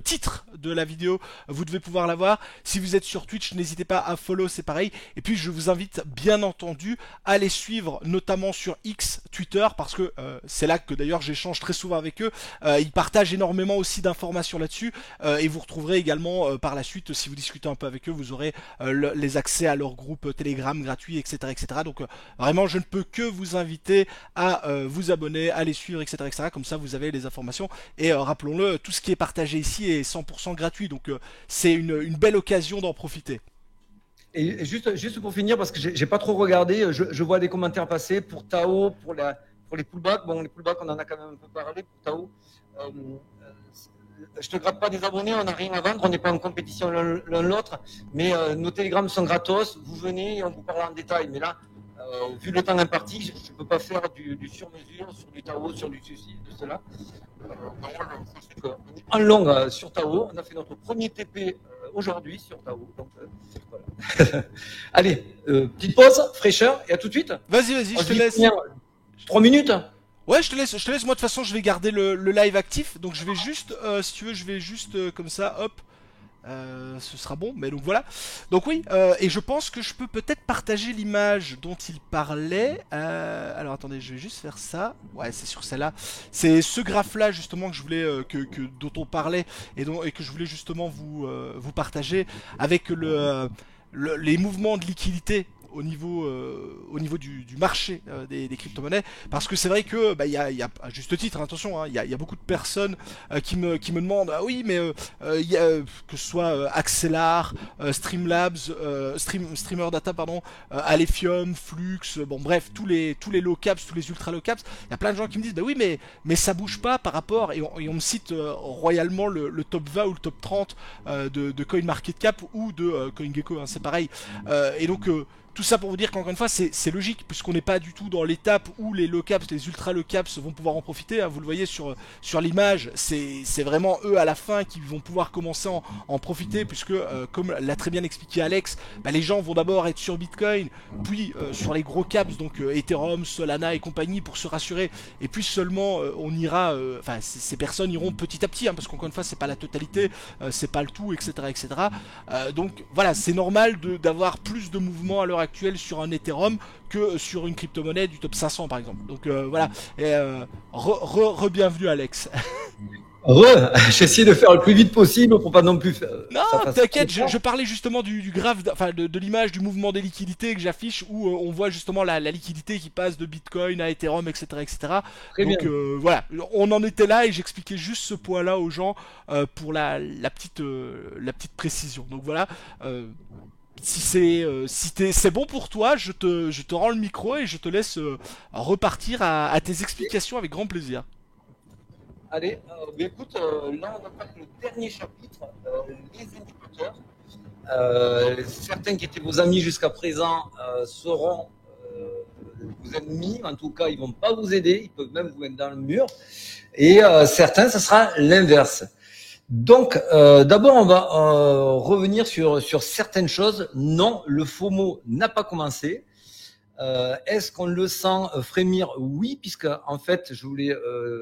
A: titre de la vidéo, vous devez pouvoir l'avoir. Si vous êtes sur Twitch, n'hésitez pas à follow, c'est pareil. Et puis, je vous invite bien entendu à les suivre, notamment sur X, Twitter, parce que c'est là que d'ailleurs j'échange très souvent avec eux. Ils partagent énormément aussi d'informations là-dessus. Et vous retrouverez également par la suite, si vous discutez un peu avec eux, vous aurez les accès à leur groupe Telegram gratuit, etc. etc. Donc vraiment, je ne peux que vous inviter à vous abonner, à les suivre, etc., etc. Comme ça, vous avez les informations. Et rappelons-le, tout ce qui est partagé ici est 100% gratuit. Donc c'est une belle occasion d'en profiter.
B: Et juste pour finir, parce que j'ai pas trop regardé, je vois des commentaires passer pour Tao, pour les pullbacks. Bon, les pullbacks, on en a quand même un peu parlé pour Tao. Je te gratte pas des abonnés, on n'a rien à vendre, on n'est pas en compétition l'un l'autre, mais nos télégrammes sont gratos, vous venez et on vous parle en détail. Mais là, vu le temps imparti, je ne peux pas faire du sur-mesure, sur du Tao, sur du ceci, de cela. En long sur Tao, on a fait notre premier TP aujourd'hui sur Tao. Donc, voilà. Allez, petite pause, fraîcheur, et à tout de suite.
A: Vas-y, je te laisse.
B: 3 minutes.
A: Ouais, je te laisse. Moi, de toute façon, je vais garder le live actif. Donc, je vais juste, si tu veux, je vais juste comme ça, hop. Ce sera bon, mais donc voilà. Donc oui, et je pense que je peux peut-être partager l'image dont il parlait. Alors attendez, je vais juste faire ça. Ouais, c'est sur celle-là. C'est ce graphe-là justement que je voulais, dont on parlait et que je voulais justement vous partager avec les mouvements de liquidité au niveau du marché des crypto-monnaies, parce que c'est vrai que il y a à juste titre, hein, attention, hein, il y a beaucoup de personnes qui me demandent, ah oui mais que ce soit Axelar, Streamlabs, Streamer Data pardon, Alephium, Flux, bon bref, tous les low caps, tous les ultra low caps, il y a plein de gens qui me disent bah oui mais ça bouge pas par rapport, et on me cite royalement le top 20 ou le top 30 de CoinMarketCap ou de CoinGecko, hein, c'est pareil. Et donc tout ça pour vous dire qu'encore une fois c'est logique, puisqu'on n'est pas du tout dans l'étape où les low caps, les ultra low caps vont pouvoir en profiter, hein. Vous le voyez sur l'image, c'est vraiment eux à la fin qui vont pouvoir commencer à en profiter, puisque comme l'a très bien expliqué Alex, bah, les gens vont d'abord être sur Bitcoin, puis sur les gros caps, donc Ethereum, Solana et compagnie, pour se rassurer, et puis seulement on ira, enfin ces personnes iront petit à petit, hein, parce qu'encore une fois c'est pas la totalité, c'est pas le tout, etc. etc. Donc voilà, c'est normal d'avoir plus de mouvements à l'heure actuelle sur un Ethereum que sur une crypto-monnaie du top 500 par exemple. Donc voilà, et re-bienvenue Alex.
B: J'essaie de faire le plus vite possible pour pas non plus faire.
A: Non, t'inquiète, je parlais justement du graphe, enfin de l'image du mouvement des liquidités que j'affiche, où on voit justement la liquidité qui passe de Bitcoin à Ethereum, etc. etc.
B: Très
A: Donc
B: bien.
A: voilà, on en était là et j'expliquais juste ce point-là aux gens pour la petite précision. Donc voilà. Si c'est bon pour toi, je te rends le micro et je te laisse repartir à tes explications avec grand plaisir.
B: Allez, écoute, là on attaque le dernier chapitre, les indicateurs. Certains qui étaient vos amis jusqu'à présent seront vos ennemis. En tout cas, ils vont pas vous aider. Ils peuvent même vous mettre dans le mur. Et certains, ça sera l'inverse. Donc, d'abord, on va revenir sur certaines choses. Non, le FOMO n'a pas commencé. Est-ce qu'on le sent frémir? Oui, puisque en fait, je vous l'ai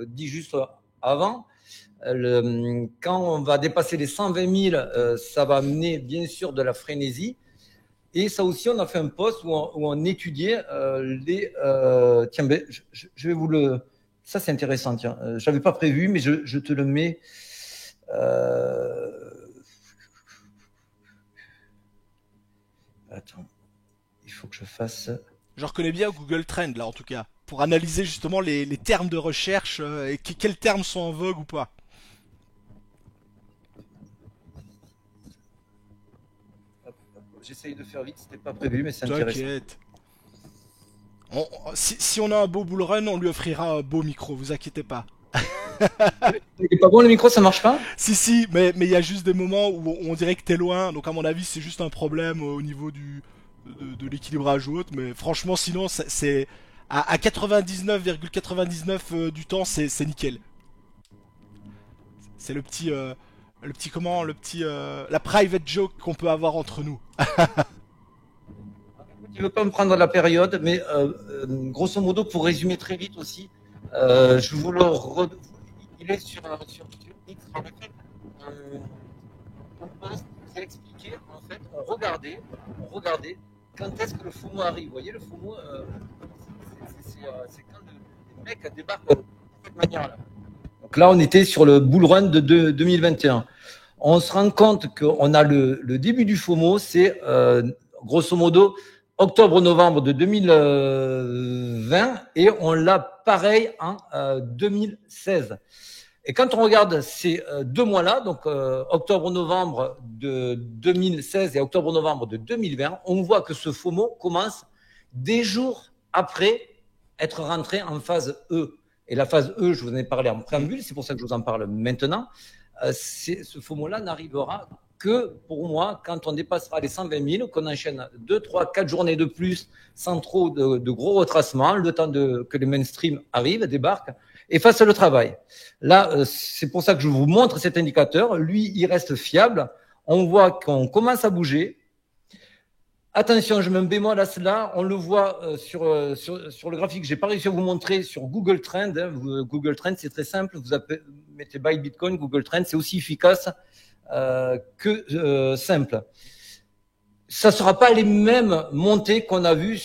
B: dit juste avant, quand on va dépasser les 120 000, ça va amener bien sûr de la frénésie. Et ça aussi, on a fait un post où on étudiait les... tiens, ben, je vais vous le... Ça, c'est intéressant, tiens. Je n'avais pas prévu, mais je te le mets... Attends, il faut que je fasse...
A: Je reconnais bien Google Trend là en tout cas, pour analyser justement les termes de recherche et quels termes sont en vogue ou pas.
B: J'essaye de faire vite, c'était pas prévu, mais c'est intéressant.
A: T'inquiète. Si on a un beau bull run, on lui offrira un beau micro, vous inquiétez pas.
B: Il est pas bon le micro, ça marche pas?
A: Si, mais il y a juste des moments où on dirait que t'es loin, donc à mon avis c'est juste un problème au niveau de l'équilibrage ou autre, mais franchement sinon c'est à 99,99 du temps c'est nickel. C'est le petit comment, la private joke qu'on peut avoir entre nous.
B: Je ne veux pas me prendre la période, mais grosso modo, pour résumer très vite aussi, je vous le il est sur X. En effet, on peut vous expliquer, en fait, on regardait quand est-ce que le FOMO arrive. Vous voyez, le FOMO, c'est quand les mecs débarquent de cette manière-là. Donc là, on était sur le bull run de 2021. On se rend compte qu'on a le début du FOMO, c'est grosso modo octobre-novembre de 2020 et on l'a pareil en 2016. Et quand on regarde ces 2 mois-là, donc octobre-novembre de 2016 et octobre-novembre de 2020, on voit que ce FOMO commence des jours après être rentré en phase E. Et la phase E, je vous en ai parlé en préambule, c'est pour ça que je vous en parle maintenant. Ce FOMO-là n'arrivera que pour moi quand on dépassera les 120 000, qu'on enchaîne 2, 3, 4 journées de plus sans trop de gros retracements, le temps que les mainstream arrivent, débarquent et fassent le travail. Là, c'est pour ça que je vous montre cet indicateur. Lui, il reste fiable. On voit qu'on commence à bouger. Attention, je mets un bémol à cela. On le voit sur le graphique. J'ai pas réussi à vous montrer sur Google Trend. Google Trend, c'est très simple. Vous mettez Buy Bitcoin, Google Trend, c'est aussi efficace que simple. Ça ne sera pas les mêmes montées qu'on a vues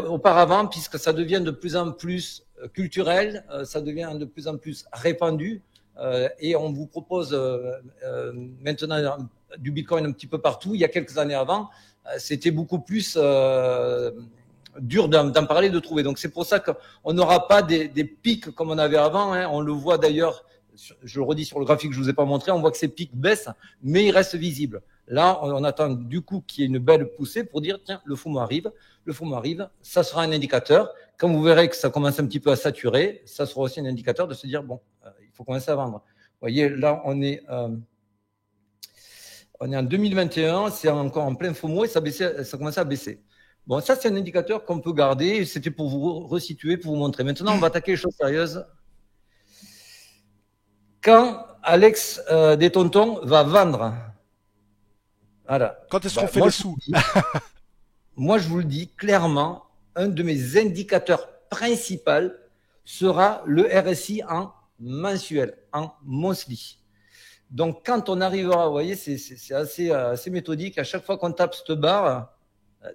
B: auparavant, puisque ça devient de plus en plus culturel, ça devient de plus en plus répandu, et on vous propose maintenant du Bitcoin un petit peu partout. Il y a quelques années avant, c'était beaucoup plus dur d'en parler, de trouver. Donc c'est pour ça qu'on n'aura pas des pics comme on avait avant. Hein. On le voit d'ailleurs, je le redis sur le graphique que je ne vous ai pas montré, on voit que ces pics baissent, mais ils restent visibles. Là, on attend du coup qu'il y ait une belle poussée pour dire, tiens, le FOMO arrive, ça sera un indicateur. Quand vous verrez que ça commence un petit peu à saturer, ça sera aussi un indicateur de se dire, bon, il faut commencer à vendre. Vous voyez, là, on est en 2021, c'est encore en plein FOMO et ça commence à baisser. Bon, ça, c'est un indicateur qu'on peut garder. C'était pour vous resituer, pour vous montrer. Maintenant, on va attaquer les choses sérieuses. Quand Alex des Tontons va vendre, voilà.
A: Quand est-ce qu'on fait les sous?
B: Moi, je vous le dis clairement, un de mes indicateurs principaux sera le RSI en mensuel, en monthly. Donc, quand on arrivera, vous voyez, c'est assez méthodique. À chaque fois qu'on tape cette barre,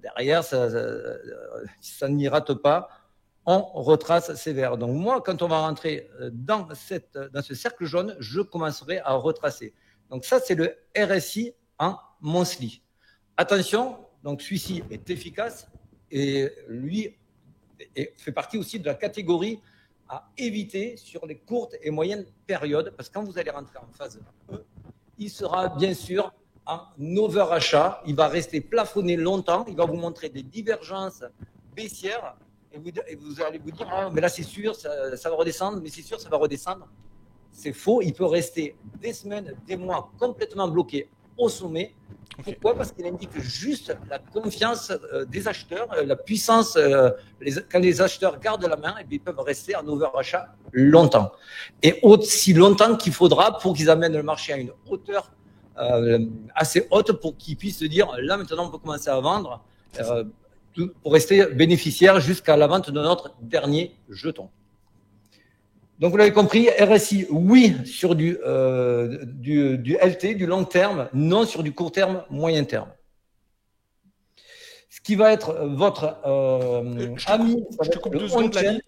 B: derrière, ça n'y rate pas. On retrace sévère. Donc, moi, quand on va rentrer dans ce cercle jaune, je commencerai à retracer. Donc, ça, c'est le RSI en monthly. Attention, donc celui-ci est efficace et lui fait partie aussi de la catégorie à éviter sur les courtes et moyennes périodes, parce que quand vous allez rentrer en phase E, il sera bien sûr en overachat, il va rester plafonné longtemps, il va vous montrer des divergences baissières et vous allez vous dire, ah, mais là c'est sûr, ça va redescendre, mais c'est sûr, ça va redescendre. C'est faux, il peut rester des semaines, des mois complètement bloqué au sommet. Okay. Pourquoi? Parce qu'il indique juste la confiance des acheteurs, la puissance. Quand les acheteurs gardent la main, et bien, ils peuvent rester en overachat longtemps. Et aussi longtemps qu'il faudra pour qu'ils amènent le marché à une hauteur assez haute pour qu'ils puissent se dire, là maintenant on peut commencer à vendre pour rester bénéficiaire jusqu'à la vente de notre dernier jeton. Donc, vous l'avez compris, RSI, oui, sur du LT, du long terme, non sur du court terme, moyen terme. Ce qui va être votre ami, le on-chain,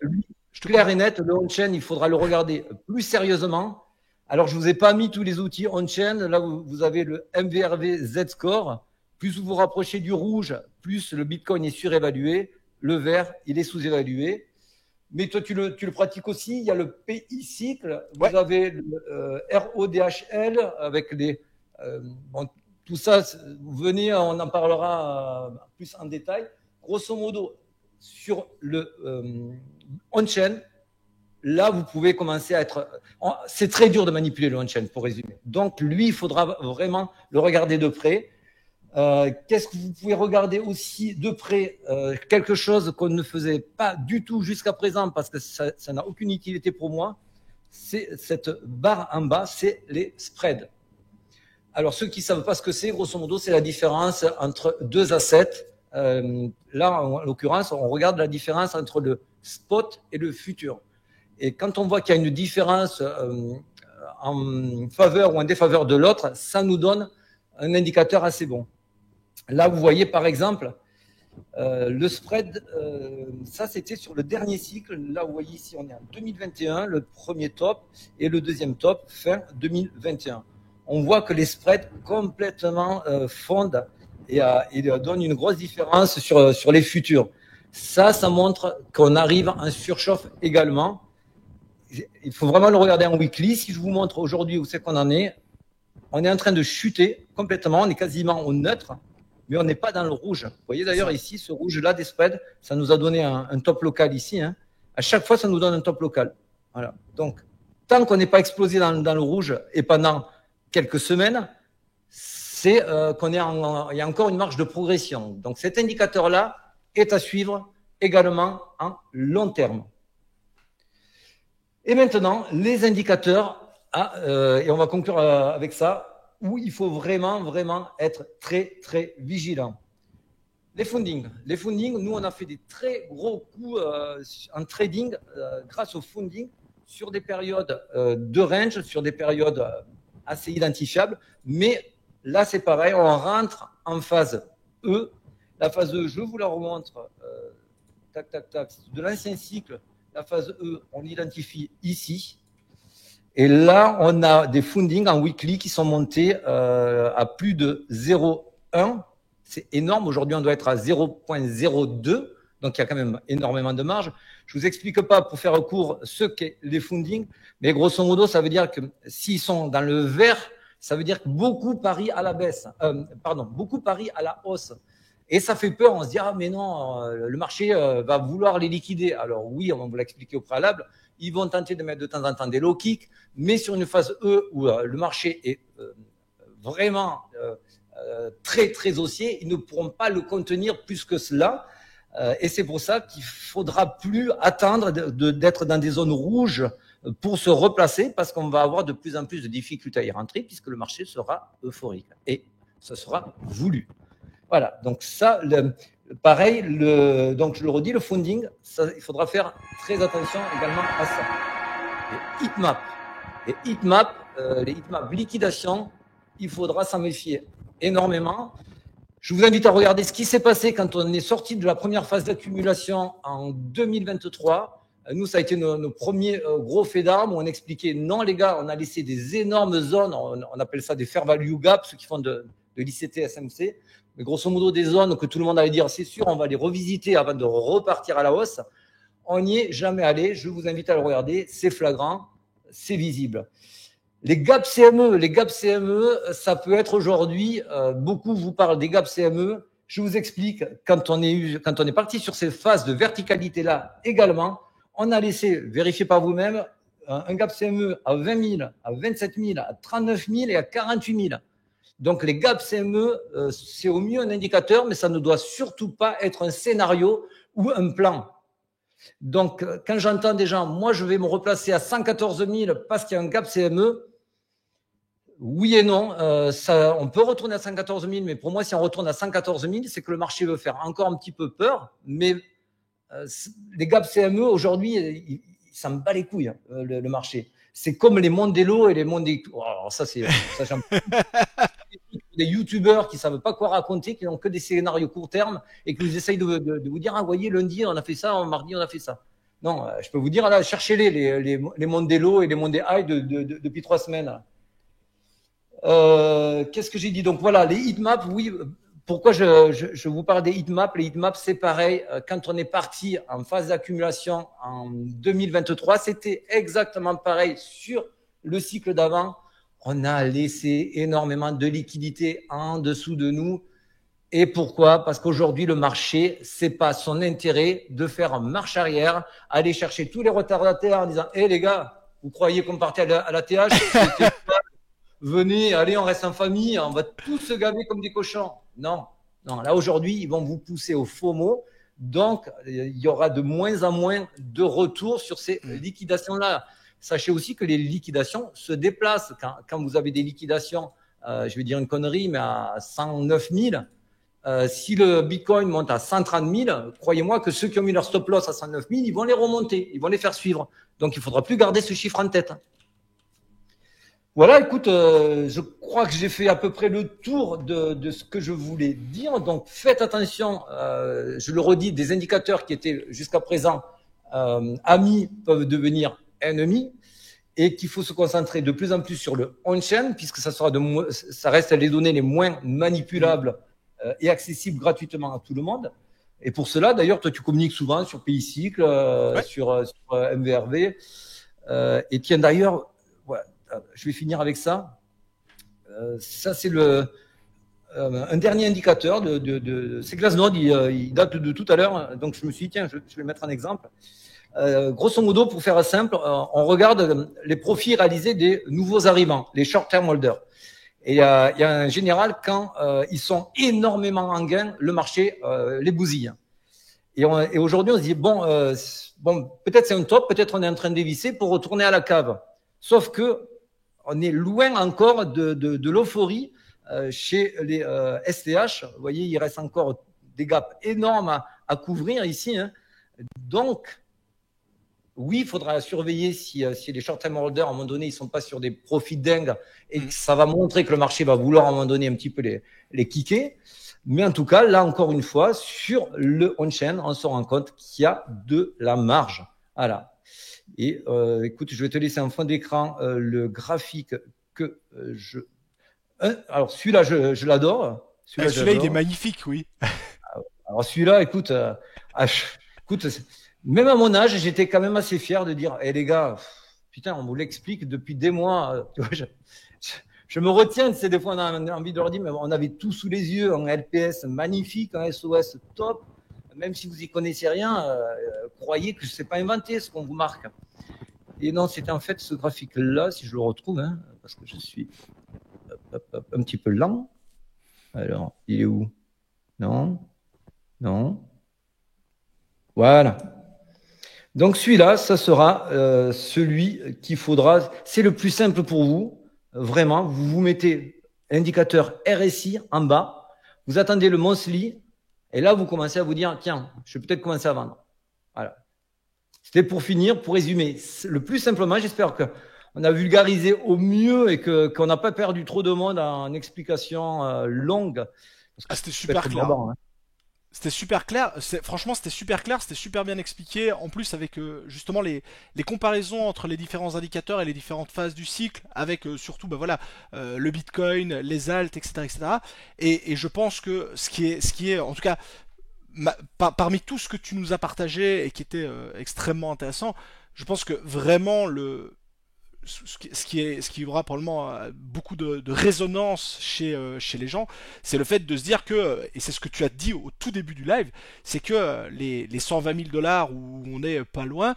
B: clair et net, le on-chain, il faudra le regarder plus sérieusement. Alors, je ne vous ai pas mis tous les outils on-chain. Là, vous avez le MVRV Z-Score. Plus vous vous rapprochez du rouge, plus le Bitcoin est surévalué. Le vert, il est sous-évalué. Mais toi, tu le pratiques aussi. Il y a le PI cycle. Vous avez le RODHL avec les. Bon, tout ça, vous venez, on en parlera plus en détail. Grosso modo, sur le on-chain, là, vous pouvez commencer à être… C'est très dur de manipuler le on-chain, pour résumer. Donc, lui, il faudra vraiment le regarder de près. Qu'est-ce que vous pouvez regarder aussi de près? Quelque chose qu'on ne faisait pas du tout jusqu'à présent, parce que ça n'a aucune utilité pour moi, c'est cette barre en bas, c'est les spreads. Alors, ceux qui ne savent pas ce que c'est, grosso modo, c'est la différence entre deux assets. Là, en l'occurrence, on regarde la différence entre le spot et le futur. Et quand on voit qu'il y a une différence en faveur ou en défaveur de l'autre, ça nous donne un indicateur assez bon. Là, vous voyez par exemple le spread, ça c'était sur le dernier cycle. Là, vous voyez ici, on est en 2021, le premier top, et le deuxième top, fin 2021. On voit que les spreads complètement fondent et donnent une grosse différence sur les futurs. Ça montre qu'on arrive en surchauffe également. Il faut vraiment le regarder en weekly. Si je vous montre aujourd'hui où c'est qu'on en est, on est en train de chuter complètement. On est quasiment au neutre, mais on n'est pas dans le rouge. Vous voyez d'ailleurs ici, ce rouge-là des spreads, ça nous a donné un top local ici. Hein. À chaque fois, ça nous donne un top local. Voilà. Donc, tant qu'on n'est pas explosé dans le rouge et pendant quelques semaines, c'est qu'il y a encore une marge de progression. Donc, cet indicateur-là est à suivre également en long terme. Et maintenant, les indicateurs, et on va conclure avec ça, où il faut vraiment être très, très vigilant. Les fundings. Les fundings, nous, on a fait des très gros coups en trading grâce au funding sur des périodes de range, sur des périodes assez identifiables. Mais là, c'est pareil, on rentre en phase E. La phase E, je vous la remontre, de l'ancien cycle. La phase E, on l'identifie ici. Et là, on a des fundings en weekly qui sont montés à plus de 0,1. C'est énorme. Aujourd'hui, on doit être à 0,02. Donc, il y a quand même énormément de marge. Je ne vous explique pas, pour faire court, ce qu'est les fundings. Mais grosso modo, ça veut dire que s'ils sont dans le vert, ça veut dire que beaucoup parient à la baisse. Beaucoup parient à la hausse. Et ça fait peur, on se dit, ah mais non, le marché va vouloir les liquider. Alors oui, on va vous l'expliquer au préalable, ils vont tenter de mettre de temps en temps des low kicks, mais sur une phase E où le marché est vraiment très très haussier, ils ne pourront pas le contenir plus que cela. Et c'est pour ça qu'il faudra plus attendre d'être dans des zones rouges pour se replacer, parce qu'on va avoir de plus en plus de difficultés à y rentrer, puisque le marché sera euphorique. Et ce sera voulu. Voilà, donc ça, pareil, donc je le redis, le funding, ça, il faudra faire très attention également à ça. Les heatmaps liquidation, il faudra s'en méfier énormément. Je vous invite à regarder ce qui s'est passé quand on est sorti de la première phase d'accumulation en 2023. Nous, ça a été nos premiers gros faits d'armes où on expliquait, non les gars, on a laissé des énormes zones, on appelle ça des fair value gaps, ceux qui font de l'ICT SMC. Mais grosso modo, des zones que tout le monde allait dire, c'est sûr, on va les revisiter avant de repartir à la hausse. On n'y est jamais allé. Je vous invite à le regarder. C'est flagrant, c'est visible. Les gaps CME, ça peut être aujourd'hui, beaucoup vous parlent des gaps CME. Je vous explique, quand on est parti sur ces phases de verticalité-là également, on a laissé, vérifier par vous-même, un gap CME à 20 000, à 27 000, à 39 000 et à 48 000. Donc, les gaps CME, c'est au mieux un indicateur, mais ça ne doit surtout pas être un scénario ou un plan. Donc, quand j'entends des gens, moi, je vais me replacer à 114 000 parce qu'il y a un gap CME, oui et non. On peut retourner à 114 000, mais pour moi, si on retourne à 114 000, c'est que le marché veut faire encore un petit peu peur. Mais les gaps CME, aujourd'hui, il s'en bat les couilles, hein, le marché. C'est comme les Mondello et les Mondello. Oh, alors ça, j'en des youtubeurs qui ne savent pas quoi raconter, qui n'ont que des scénarios court terme et qui nous essayent de vous dire, ah, voyez, lundi, on a fait ça, mardi, on a fait ça. Non, je peux vous dire, là, cherchez-les, les Mondello et les Monday High depuis 3 semaines. Qu'est-ce que j'ai dit? Donc voilà, les heatmaps, oui. Pourquoi je vous parle des heatmaps? Les heatmaps, c'est pareil. Quand on est parti en phase d'accumulation en 2023, c'était exactement pareil sur le cycle d'avant. On a laissé énormément de liquidités en dessous de nous. Et pourquoi? Parce qu'aujourd'hui, le marché, c'est pas son intérêt de faire marche arrière, aller chercher tous les retardataires en disant, hé les gars, vous croyez qu'on partait à la TH? C'était venez, allez, on reste en famille, on va tous se gaver comme des cochons. Non, non. Là, aujourd'hui, ils vont vous pousser au FOMO. Donc, il y aura de moins en moins de retours sur ces liquidations-là. Sachez aussi que les liquidations se déplacent. Quand vous avez des liquidations, je vais dire une connerie, mais à 109 000, si le Bitcoin monte à 130 000, croyez-moi que ceux qui ont mis leur stop loss à 109 000, ils vont les remonter, ils vont les faire suivre. Donc, il ne faudra plus garder ce chiffre en tête. Voilà, écoute, je crois que j'ai fait à peu près le tour de ce que je voulais dire. Donc, faites attention, je le redis, des indicateurs qui étaient jusqu'à présent amis peuvent devenir ennemis et qu'il faut se concentrer de plus en plus sur le on-chain puisque ça reste les données les moins manipulables et accessibles gratuitement à tout le monde. Et pour cela, d'ailleurs, toi, tu communiques souvent sur PayCycle, sur MVRV. Et tiens, d'ailleurs, voilà, je vais finir avec ça. Ça, c'est un dernier indicateur. C'est Glassnode, il date de tout à l'heure. Donc, je me suis dit, tiens, je vais mettre un exemple. Grosso modo, pour faire simple, on regarde les profits réalisés des nouveaux arrivants, les short-term holders. Et il y a un général, quand ils sont énormément en gain, le marché les bousille. Et aujourd'hui, on se dit, bon, peut-être c'est un top, peut-être on est en train de dévisser pour retourner à la cave. Sauf que on est loin encore de l'euphorie chez les STH. Vous voyez, il reste encore des gaps énormes à couvrir ici. Hein. Donc, oui, il faudra surveiller si les short-term holders, à un moment donné, ils ne sont pas sur des profits dingues et que ça va montrer que le marché va vouloir, à un moment donné, un petit peu les kicker. Mais en tout cas, là, encore une fois, sur le on-chain, on se rend compte qu'il y a de la marge. Voilà. Et écoute, je vais te laisser en fond d'écran
A: le
B: graphique que alors, celui-là, je l'adore.
A: Celui-là, il est magnifique, oui.
B: Alors, celui-là, écoute, écoute, même à mon âge, j'étais quand même assez fier de dire, hé les gars, putain, on vous l'explique depuis des mois. Je me retiens, c'est des fois on a envie de leur dire, mais on avait tout sous les yeux, un LPS magnifique, un SOS top. Même si vous y connaissez rien, croyez que je ne sais pas inventer ce qu'on vous marque. Et non, c'était en fait ce graphique-là, si je le retrouve, hein, parce que je suis un petit peu lent. Alors, il est où? Non, non. Voilà. Donc celui-là, ça sera celui qu'il faudra. C'est le plus simple pour vous. Vraiment, vous mettez l'indicateur RSI en bas, vous attendez le monthly, et là, vous commencez à vous dire, tiens, je vais peut-être commencer à vendre. Voilà. C'était pour finir, pour résumer. Le plus simplement, j'espère qu'on a vulgarisé au mieux et qu'on n'a pas perdu trop de monde en explications longues.
A: C'était super clair. Hein. C'était super clair, franchement c'était super clair, c'était super bien expliqué, en plus avec justement les comparaisons entre les différents indicateurs et les différentes phases du cycle, avec surtout le Bitcoin, les alts, etc. etc. Et je pense que ce qui est en tout cas, parmi tout ce que tu nous as partagé et qui était extrêmement intéressant, je pense que vraiment ce qui aura probablement beaucoup de résonance chez les gens, c'est le fait de se dire que, et c'est ce que tu as dit au tout début du live, c'est que les 120 000 dollars où on est pas loin,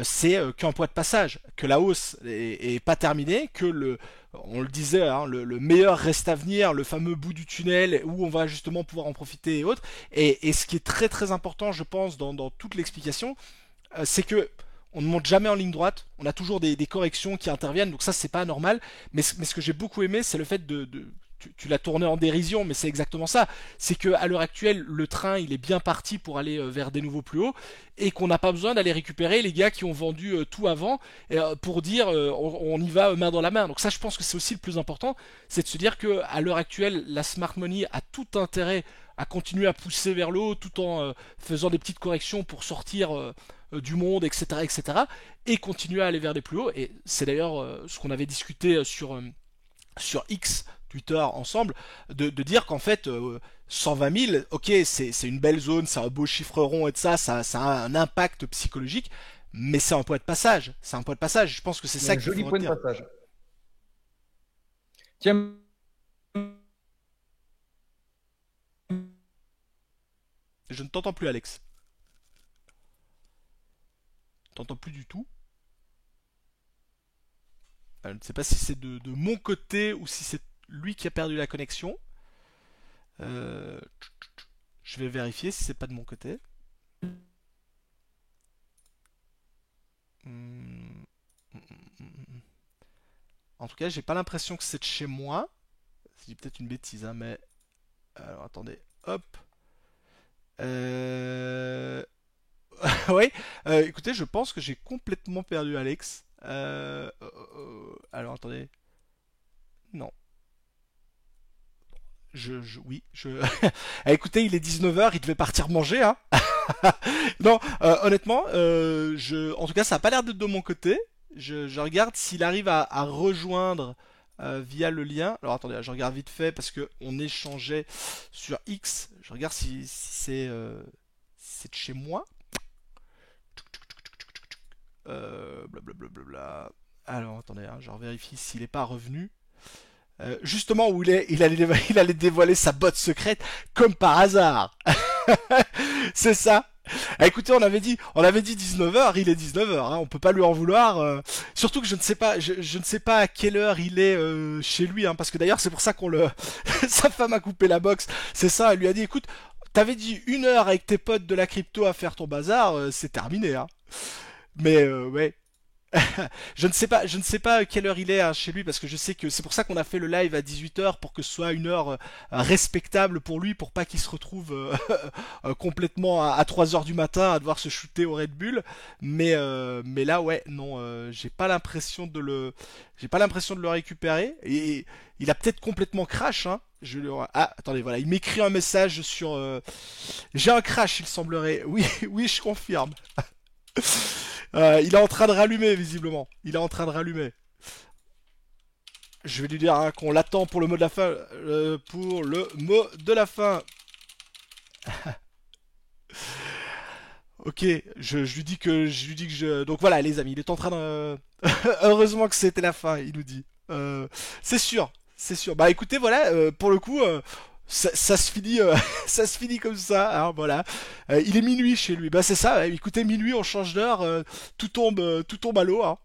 A: c'est qu'un point de passage, que la hausse est pas terminée, que on le disait, hein, le meilleur reste à venir, le fameux bout du tunnel où on va justement pouvoir en profiter et autres. Et ce qui est très très important, je pense, dans toute l'explication, c'est que on ne monte jamais en ligne droite, on a toujours des corrections qui interviennent, donc ça c'est pas normal. Mais ce que j'ai beaucoup aimé, c'est le fait tu l'as tourné en dérision, mais c'est exactement ça. C'est que à l'heure actuelle, le train il est bien parti pour aller vers des nouveaux plus hauts et qu'on n'a pas besoin d'aller récupérer les gars qui ont vendu tout avant pour dire on y va main dans la main. Donc ça, je pense que c'est aussi le plus important, c'est de se dire que à l'heure actuelle, la smart money a tout intérêt à continuer à pousser vers le haut tout en faisant des petites corrections pour sortir du monde, etc., etc., et continuer à aller vers les plus hauts. Et c'est d'ailleurs ce qu'on avait discuté sur X, Twitter, ensemble, de dire qu'en fait, 120 000, ok, c'est une belle zone, c'est un beau chiffre rond et de ça a un impact psychologique, mais c'est un point de passage. C'est un point de passage. Je pense que c'est ça qu'il faut retenir.
B: Joli point de passage. Tiens.
A: Je ne t'entends plus, Alex. Je t'entends plus du tout. Je ne sais pas si c'est de mon côté ou si c'est lui qui a perdu la connexion. Euh, je vais vérifier si c'est pas de mon côté. Hmm. En tout cas, j'ai pas l'impression que c'est de chez moi. C'est peut-être une bêtise, hein, mais. Alors attendez, hop. Euh... oui, écoutez, je pense que j'ai complètement perdu Alex. Alors attendez. Non. Oui, écoutez, il est 19 h, il devait partir manger, hein. Non, honnêtement, en tout cas, ça a pas l'air d'être de mon côté. Je regarde s'il arrive à rejoindre via le lien. Alors attendez, je regarde vite fait parce que on échangeait sur X. Je regarde si c'est de chez moi. Blablabla. Alors attendez, hein, je vérifie s'il n'est pas revenu. Justement où il allait dévoiler sa botte secrète comme par hasard. C'est ça. Ah, écoutez, on avait dit 19 h, il est 19 h, hein, on peut pas lui en vouloir. Surtout que je ne sais pas, je ne sais pas à quelle heure il est chez lui, hein, parce que d'ailleurs c'est pour ça qu'on le, sa femme a coupé la box. C'est ça, elle lui a dit, écoute, t'avais dit 1 heure avec tes potes de la crypto à faire ton bazar, c'est terminé, hein. Mais ouais, je ne sais pas à quelle heure il est, hein, chez lui, parce que je sais que c'est pour ça qu'on a fait le live à 18 h pour que ce soit une heure respectable pour lui, pour pas qu'il se retrouve complètement à 3 heures du matin à devoir se shooter au Red Bull. Mais là, ouais, non, j'ai pas l'impression de le récupérer. Et il a peut-être complètement crash, hein. Ah, attendez, voilà, il m'écrit un message sur. J'ai un crash, il semblerait. Oui, oui, je confirme. Il est en train de rallumer, visiblement. Il est en train de rallumer. Je vais lui dire, hein, qu'on l'attend pour le mot de la fin. Pour le mot de la fin. Ok, je lui dis que je. Donc voilà, les amis, il est en train de. Heureusement que c'était la fin, il nous dit. C'est sûr, c'est sûr. Bah écoutez, voilà, pour le coup, ça se finit, ça se finit comme ça, hein, voilà. Il est minuit chez lui. Bah c'est ça. Écoutez, minuit, on change d'heure, tout tombe à l'eau, hein.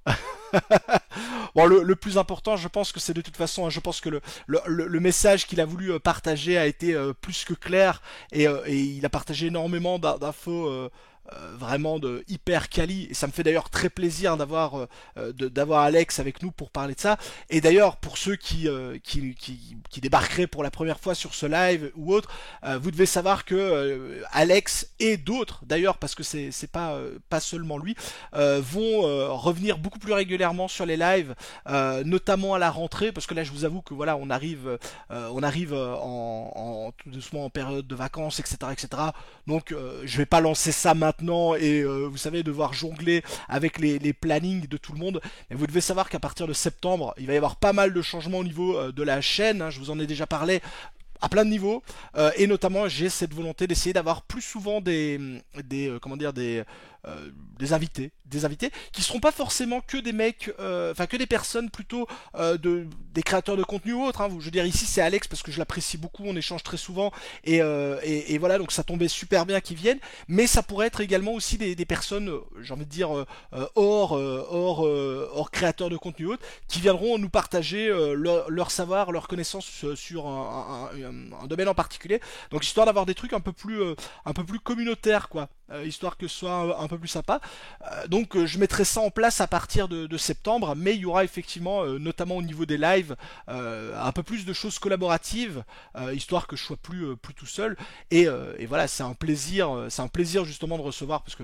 A: Bon, le plus important, je pense que c'est de toute façon, hein, je pense que le message qu'il a voulu partager a été plus que clair et il a partagé énormément d'infos. Vraiment de hyper quali, et ça me fait d'ailleurs très plaisir d'avoir Alex avec nous pour parler de ça. Et d'ailleurs, pour ceux qui débarqueraient pour la première fois sur ce live ou autre, vous devez savoir que Alex et d'autres d'ailleurs, parce que c'est pas seulement lui, vont revenir beaucoup plus régulièrement sur les lives, notamment à la rentrée, parce que là je vous avoue que voilà, on arrive tout doucement en période de vacances, etc., donc je vais pas lancer ça maintenant et vous savez, devoir jongler avec les plannings de tout le monde. Mais vous devez savoir qu'à partir de septembre, il va y avoir pas mal de changements au niveau de la chaîne, hein, je vous en ai déjà parlé à plein de niveaux, et notamment j'ai cette volonté d'essayer d'avoir plus souvent comment dire, des invités qui seront pas forcément que des mecs, enfin que des personnes plutôt des créateurs de contenu ou autres, hein. Je veux dire, ici c'est Alex parce que je l'apprécie beaucoup, on échange très souvent et voilà, donc ça tombait super bien qu'ils viennent, mais ça pourrait être également aussi des personnes, j'ai envie de dire hors créateurs de contenu ou autres, qui viendront nous partager leur savoir, leur connaissance sur un domaine en particulier, donc histoire d'avoir des trucs un peu plus communautaires, quoi, histoire que ce soit un peu plus sympa. Donc je mettrai ça en place à partir de septembre, mais il y aura effectivement, notamment au niveau des lives, un peu plus de choses collaboratives, histoire que je sois plus tout seul. Et voilà, c'est un plaisir justement de recevoir, parce que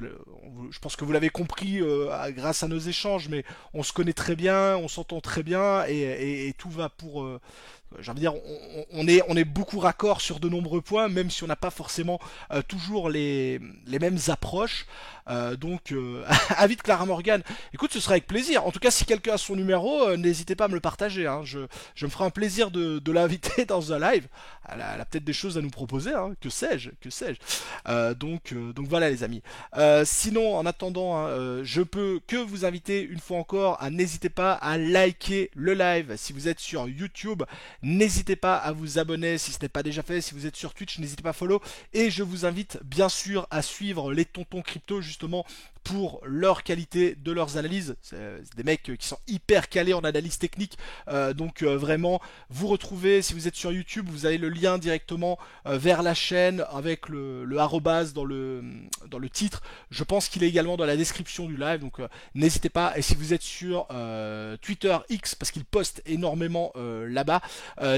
A: je pense que vous l'avez compris grâce à nos échanges, mais on se connaît très bien, on s'entend très bien, et tout va pour j'ai envie de dire, on est beaucoup raccord sur de nombreux points, même si on n'a pas forcément toujours les mêmes approches. Donc, invite Clara Morgan. Écoute, ce sera avec plaisir. En tout cas, si quelqu'un a son numéro, n'hésitez pas à me le partager, hein. Je me ferai un plaisir de l'inviter dans un live. Elle a peut-être des choses à nous proposer, hein. Que sais-je, que sais-je. Donc voilà, les amis. Sinon, en attendant, hein, je peux que vous inviter une fois encore à n'hésitez pas à liker le live si vous êtes sur YouTube. N'hésitez pas à vous abonner si ce n'est pas déjà fait. Si vous êtes sur Twitch, n'hésitez pas à follow. Et je vous invite bien sûr à suivre les tontons crypto justement pour leur qualité de leurs analyses. C'est des mecs qui sont hyper calés en analyse technique. Donc vraiment, vous retrouvez, si vous êtes sur YouTube, vous avez le lien directement vers la chaîne avec le arrobase dans le titre. Je pense qu'il est également dans la description du live. Donc n'hésitez pas. Et si vous êtes sur Twitter X, parce qu'ils postent énormément là-bas,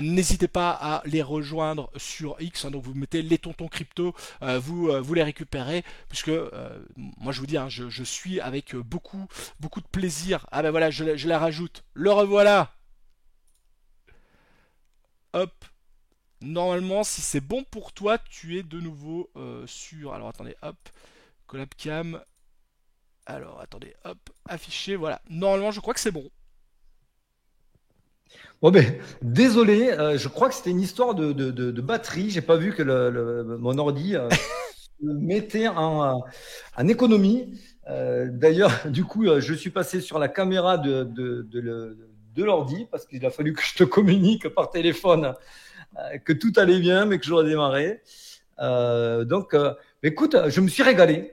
A: n'hésitez pas à les rejoindre sur X. Hein. Donc vous mettez les tontons crypto, vous les récupérez. Puisque moi je vous dis, hein, je suis avec beaucoup de plaisir. Ah ben voilà, je la rajoute. Le revoilà. Hop. Normalement, si c'est bon pour toi, tu es de nouveau sur... Alors attendez, hop. Collab cam. Alors attendez, hop. Affiché, voilà. Normalement, je crois que c'est bon.
B: Bon ben, désolé, je crois que c'était une histoire de batterie. J'ai pas vu que mon ordi se mettait en économie. D'ailleurs, du coup, je suis passé sur la caméra de l'ordi parce qu'il a fallu que je te communique par téléphone que tout allait bien, mais que je redémarrais. Donc, écoute, je me suis régalé.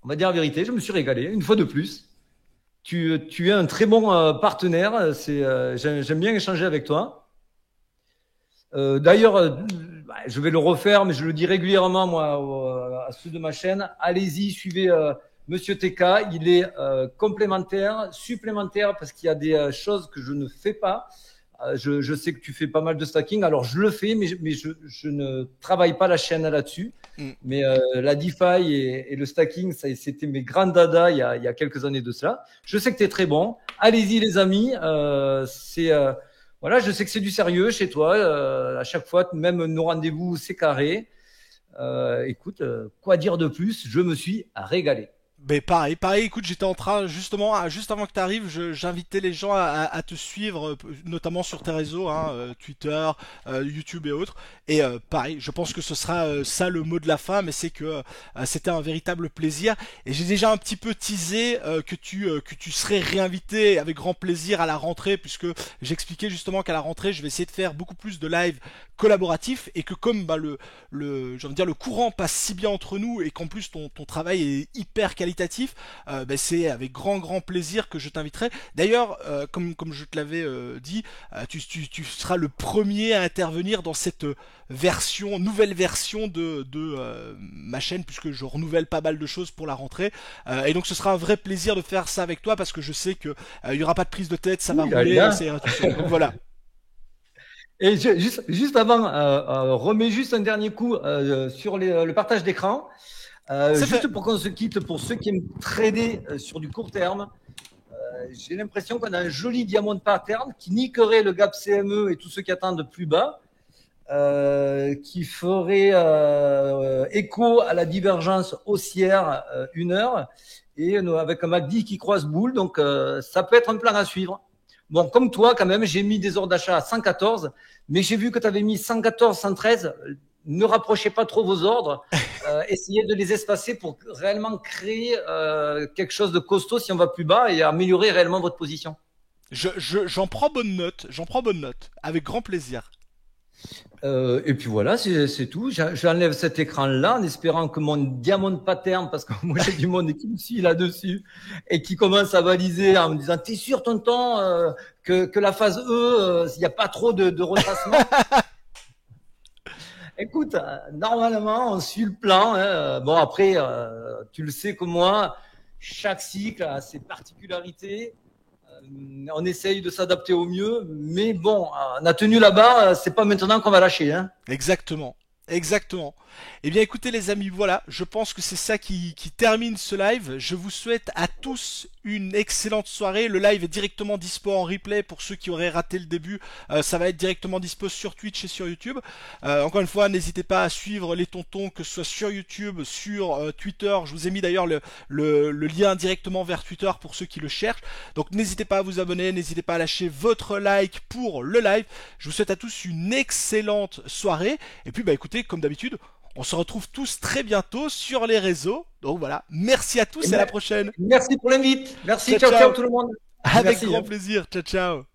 B: On va dire la vérité, je me suis régalé une fois de plus. Tu es un très bon partenaire. J'aime bien échanger avec toi. D'ailleurs, je vais le refaire, mais je le dis régulièrement moi à ceux de ma chaîne. Allez-y, suivez Monsieur TK. Il est complémentaire, supplémentaire, parce qu'il y a des choses que je ne fais pas. Je sais que tu fais pas mal de stacking, alors je le fais, mais je ne travaille pas la chaîne là-dessus. Mais la DeFi et le stacking, c'était mes grands dadas il y a quelques années de cela. Je sais que tu es très bon. Allez-y les amis, voilà, je sais que c'est du sérieux chez toi. À chaque fois, même nos rendez-vous, c'est carré. Écoute, quoi dire de plus? Je me suis régalé.
A: Ben pareil, écoute, j'étais en train, justement, juste avant que tu arrives, j'invitais les gens à te suivre, notamment sur tes réseaux, hein, Twitter, YouTube et autres. Et pareil, je pense que ce sera ça le mot de la fin, mais c'est que c'était un véritable plaisir. Et j'ai déjà un petit peu teasé que tu serais réinvité avec grand plaisir à la rentrée, puisque j'expliquais justement qu'à la rentrée, je vais essayer de faire beaucoup plus de live collaboratifs, et que comme bah, j'ai envie de dire, le courant passe si bien entre nous, et qu'en plus ton travail est hyper qualitatif, c'est avec grand plaisir que je t'inviterai. D'ailleurs, comme je te l'avais dit, tu seras le premier à intervenir dans cette nouvelle version de ma chaîne, puisque je renouvelle pas mal de choses pour la rentrée. Et donc ce sera un vrai plaisir de faire ça avec toi, parce que je sais que il y aura pas de prise de tête, ça va rouler, donc voilà.
B: Et juste avant, remets juste un dernier coup sur le partage d'écran. Juste pour qu'on se quitte, pour ceux qui aiment trader sur du court terme, j'ai l'impression qu'on a un joli diamant de pattern qui niquerait le gap CME et tous ceux qui attendent plus bas, qui ferait écho à la divergence haussière 1 heure, et avec un MACD qui croise boule. Donc ça peut être un plan à suivre. Bon, comme toi, quand même, j'ai mis des ordres d'achat à 114, mais j'ai vu que tu avais mis 114, 113. Ne rapprochez pas trop vos ordres. Essayez de les espacer pour réellement créer quelque chose de costaud si on va plus bas, et améliorer réellement votre position.
A: J'en prends bonne note, avec grand plaisir.
B: Et puis voilà, c'est tout. J'enlève cet écran-là en espérant que mon diamond pattern, parce que moi j'ai du monde qui me suit là-dessus et qui commence à valiser en me disant: t'es sûr, tonton, que la phase E, il n'y a pas trop de retracement? Écoute, normalement, on suit le plan. Hein. Bon, après, tu le sais comme moi, chaque cycle a ses particularités. On essaye de s'adapter au mieux, mais bon, on a tenu là-bas, c'est pas maintenant qu'on va lâcher. Hein.
A: Exactement. Eh bien écoutez les amis, voilà, je pense que c'est ça qui termine ce live. Je vous souhaite à tous une excellente soirée. Le live est directement dispo en replay pour ceux qui auraient raté le début. Ça va être directement dispo sur Twitch et sur YouTube. Encore une fois, n'hésitez pas à suivre les tontons, que ce soit sur YouTube, sur Twitter. Je vous ai mis d'ailleurs le lien directement vers Twitter pour ceux qui le cherchent. Donc n'hésitez pas à vous abonner, n'hésitez pas à lâcher votre like pour le live. Je vous souhaite à tous une excellente soirée. Et puis bah écoutez, comme d'habitude, on se retrouve tous très bientôt sur les réseaux. Donc voilà, merci à tous et à la prochaine.
B: Merci pour l'invite. Merci, ciao tout le monde.
A: Avec grand plaisir, ciao.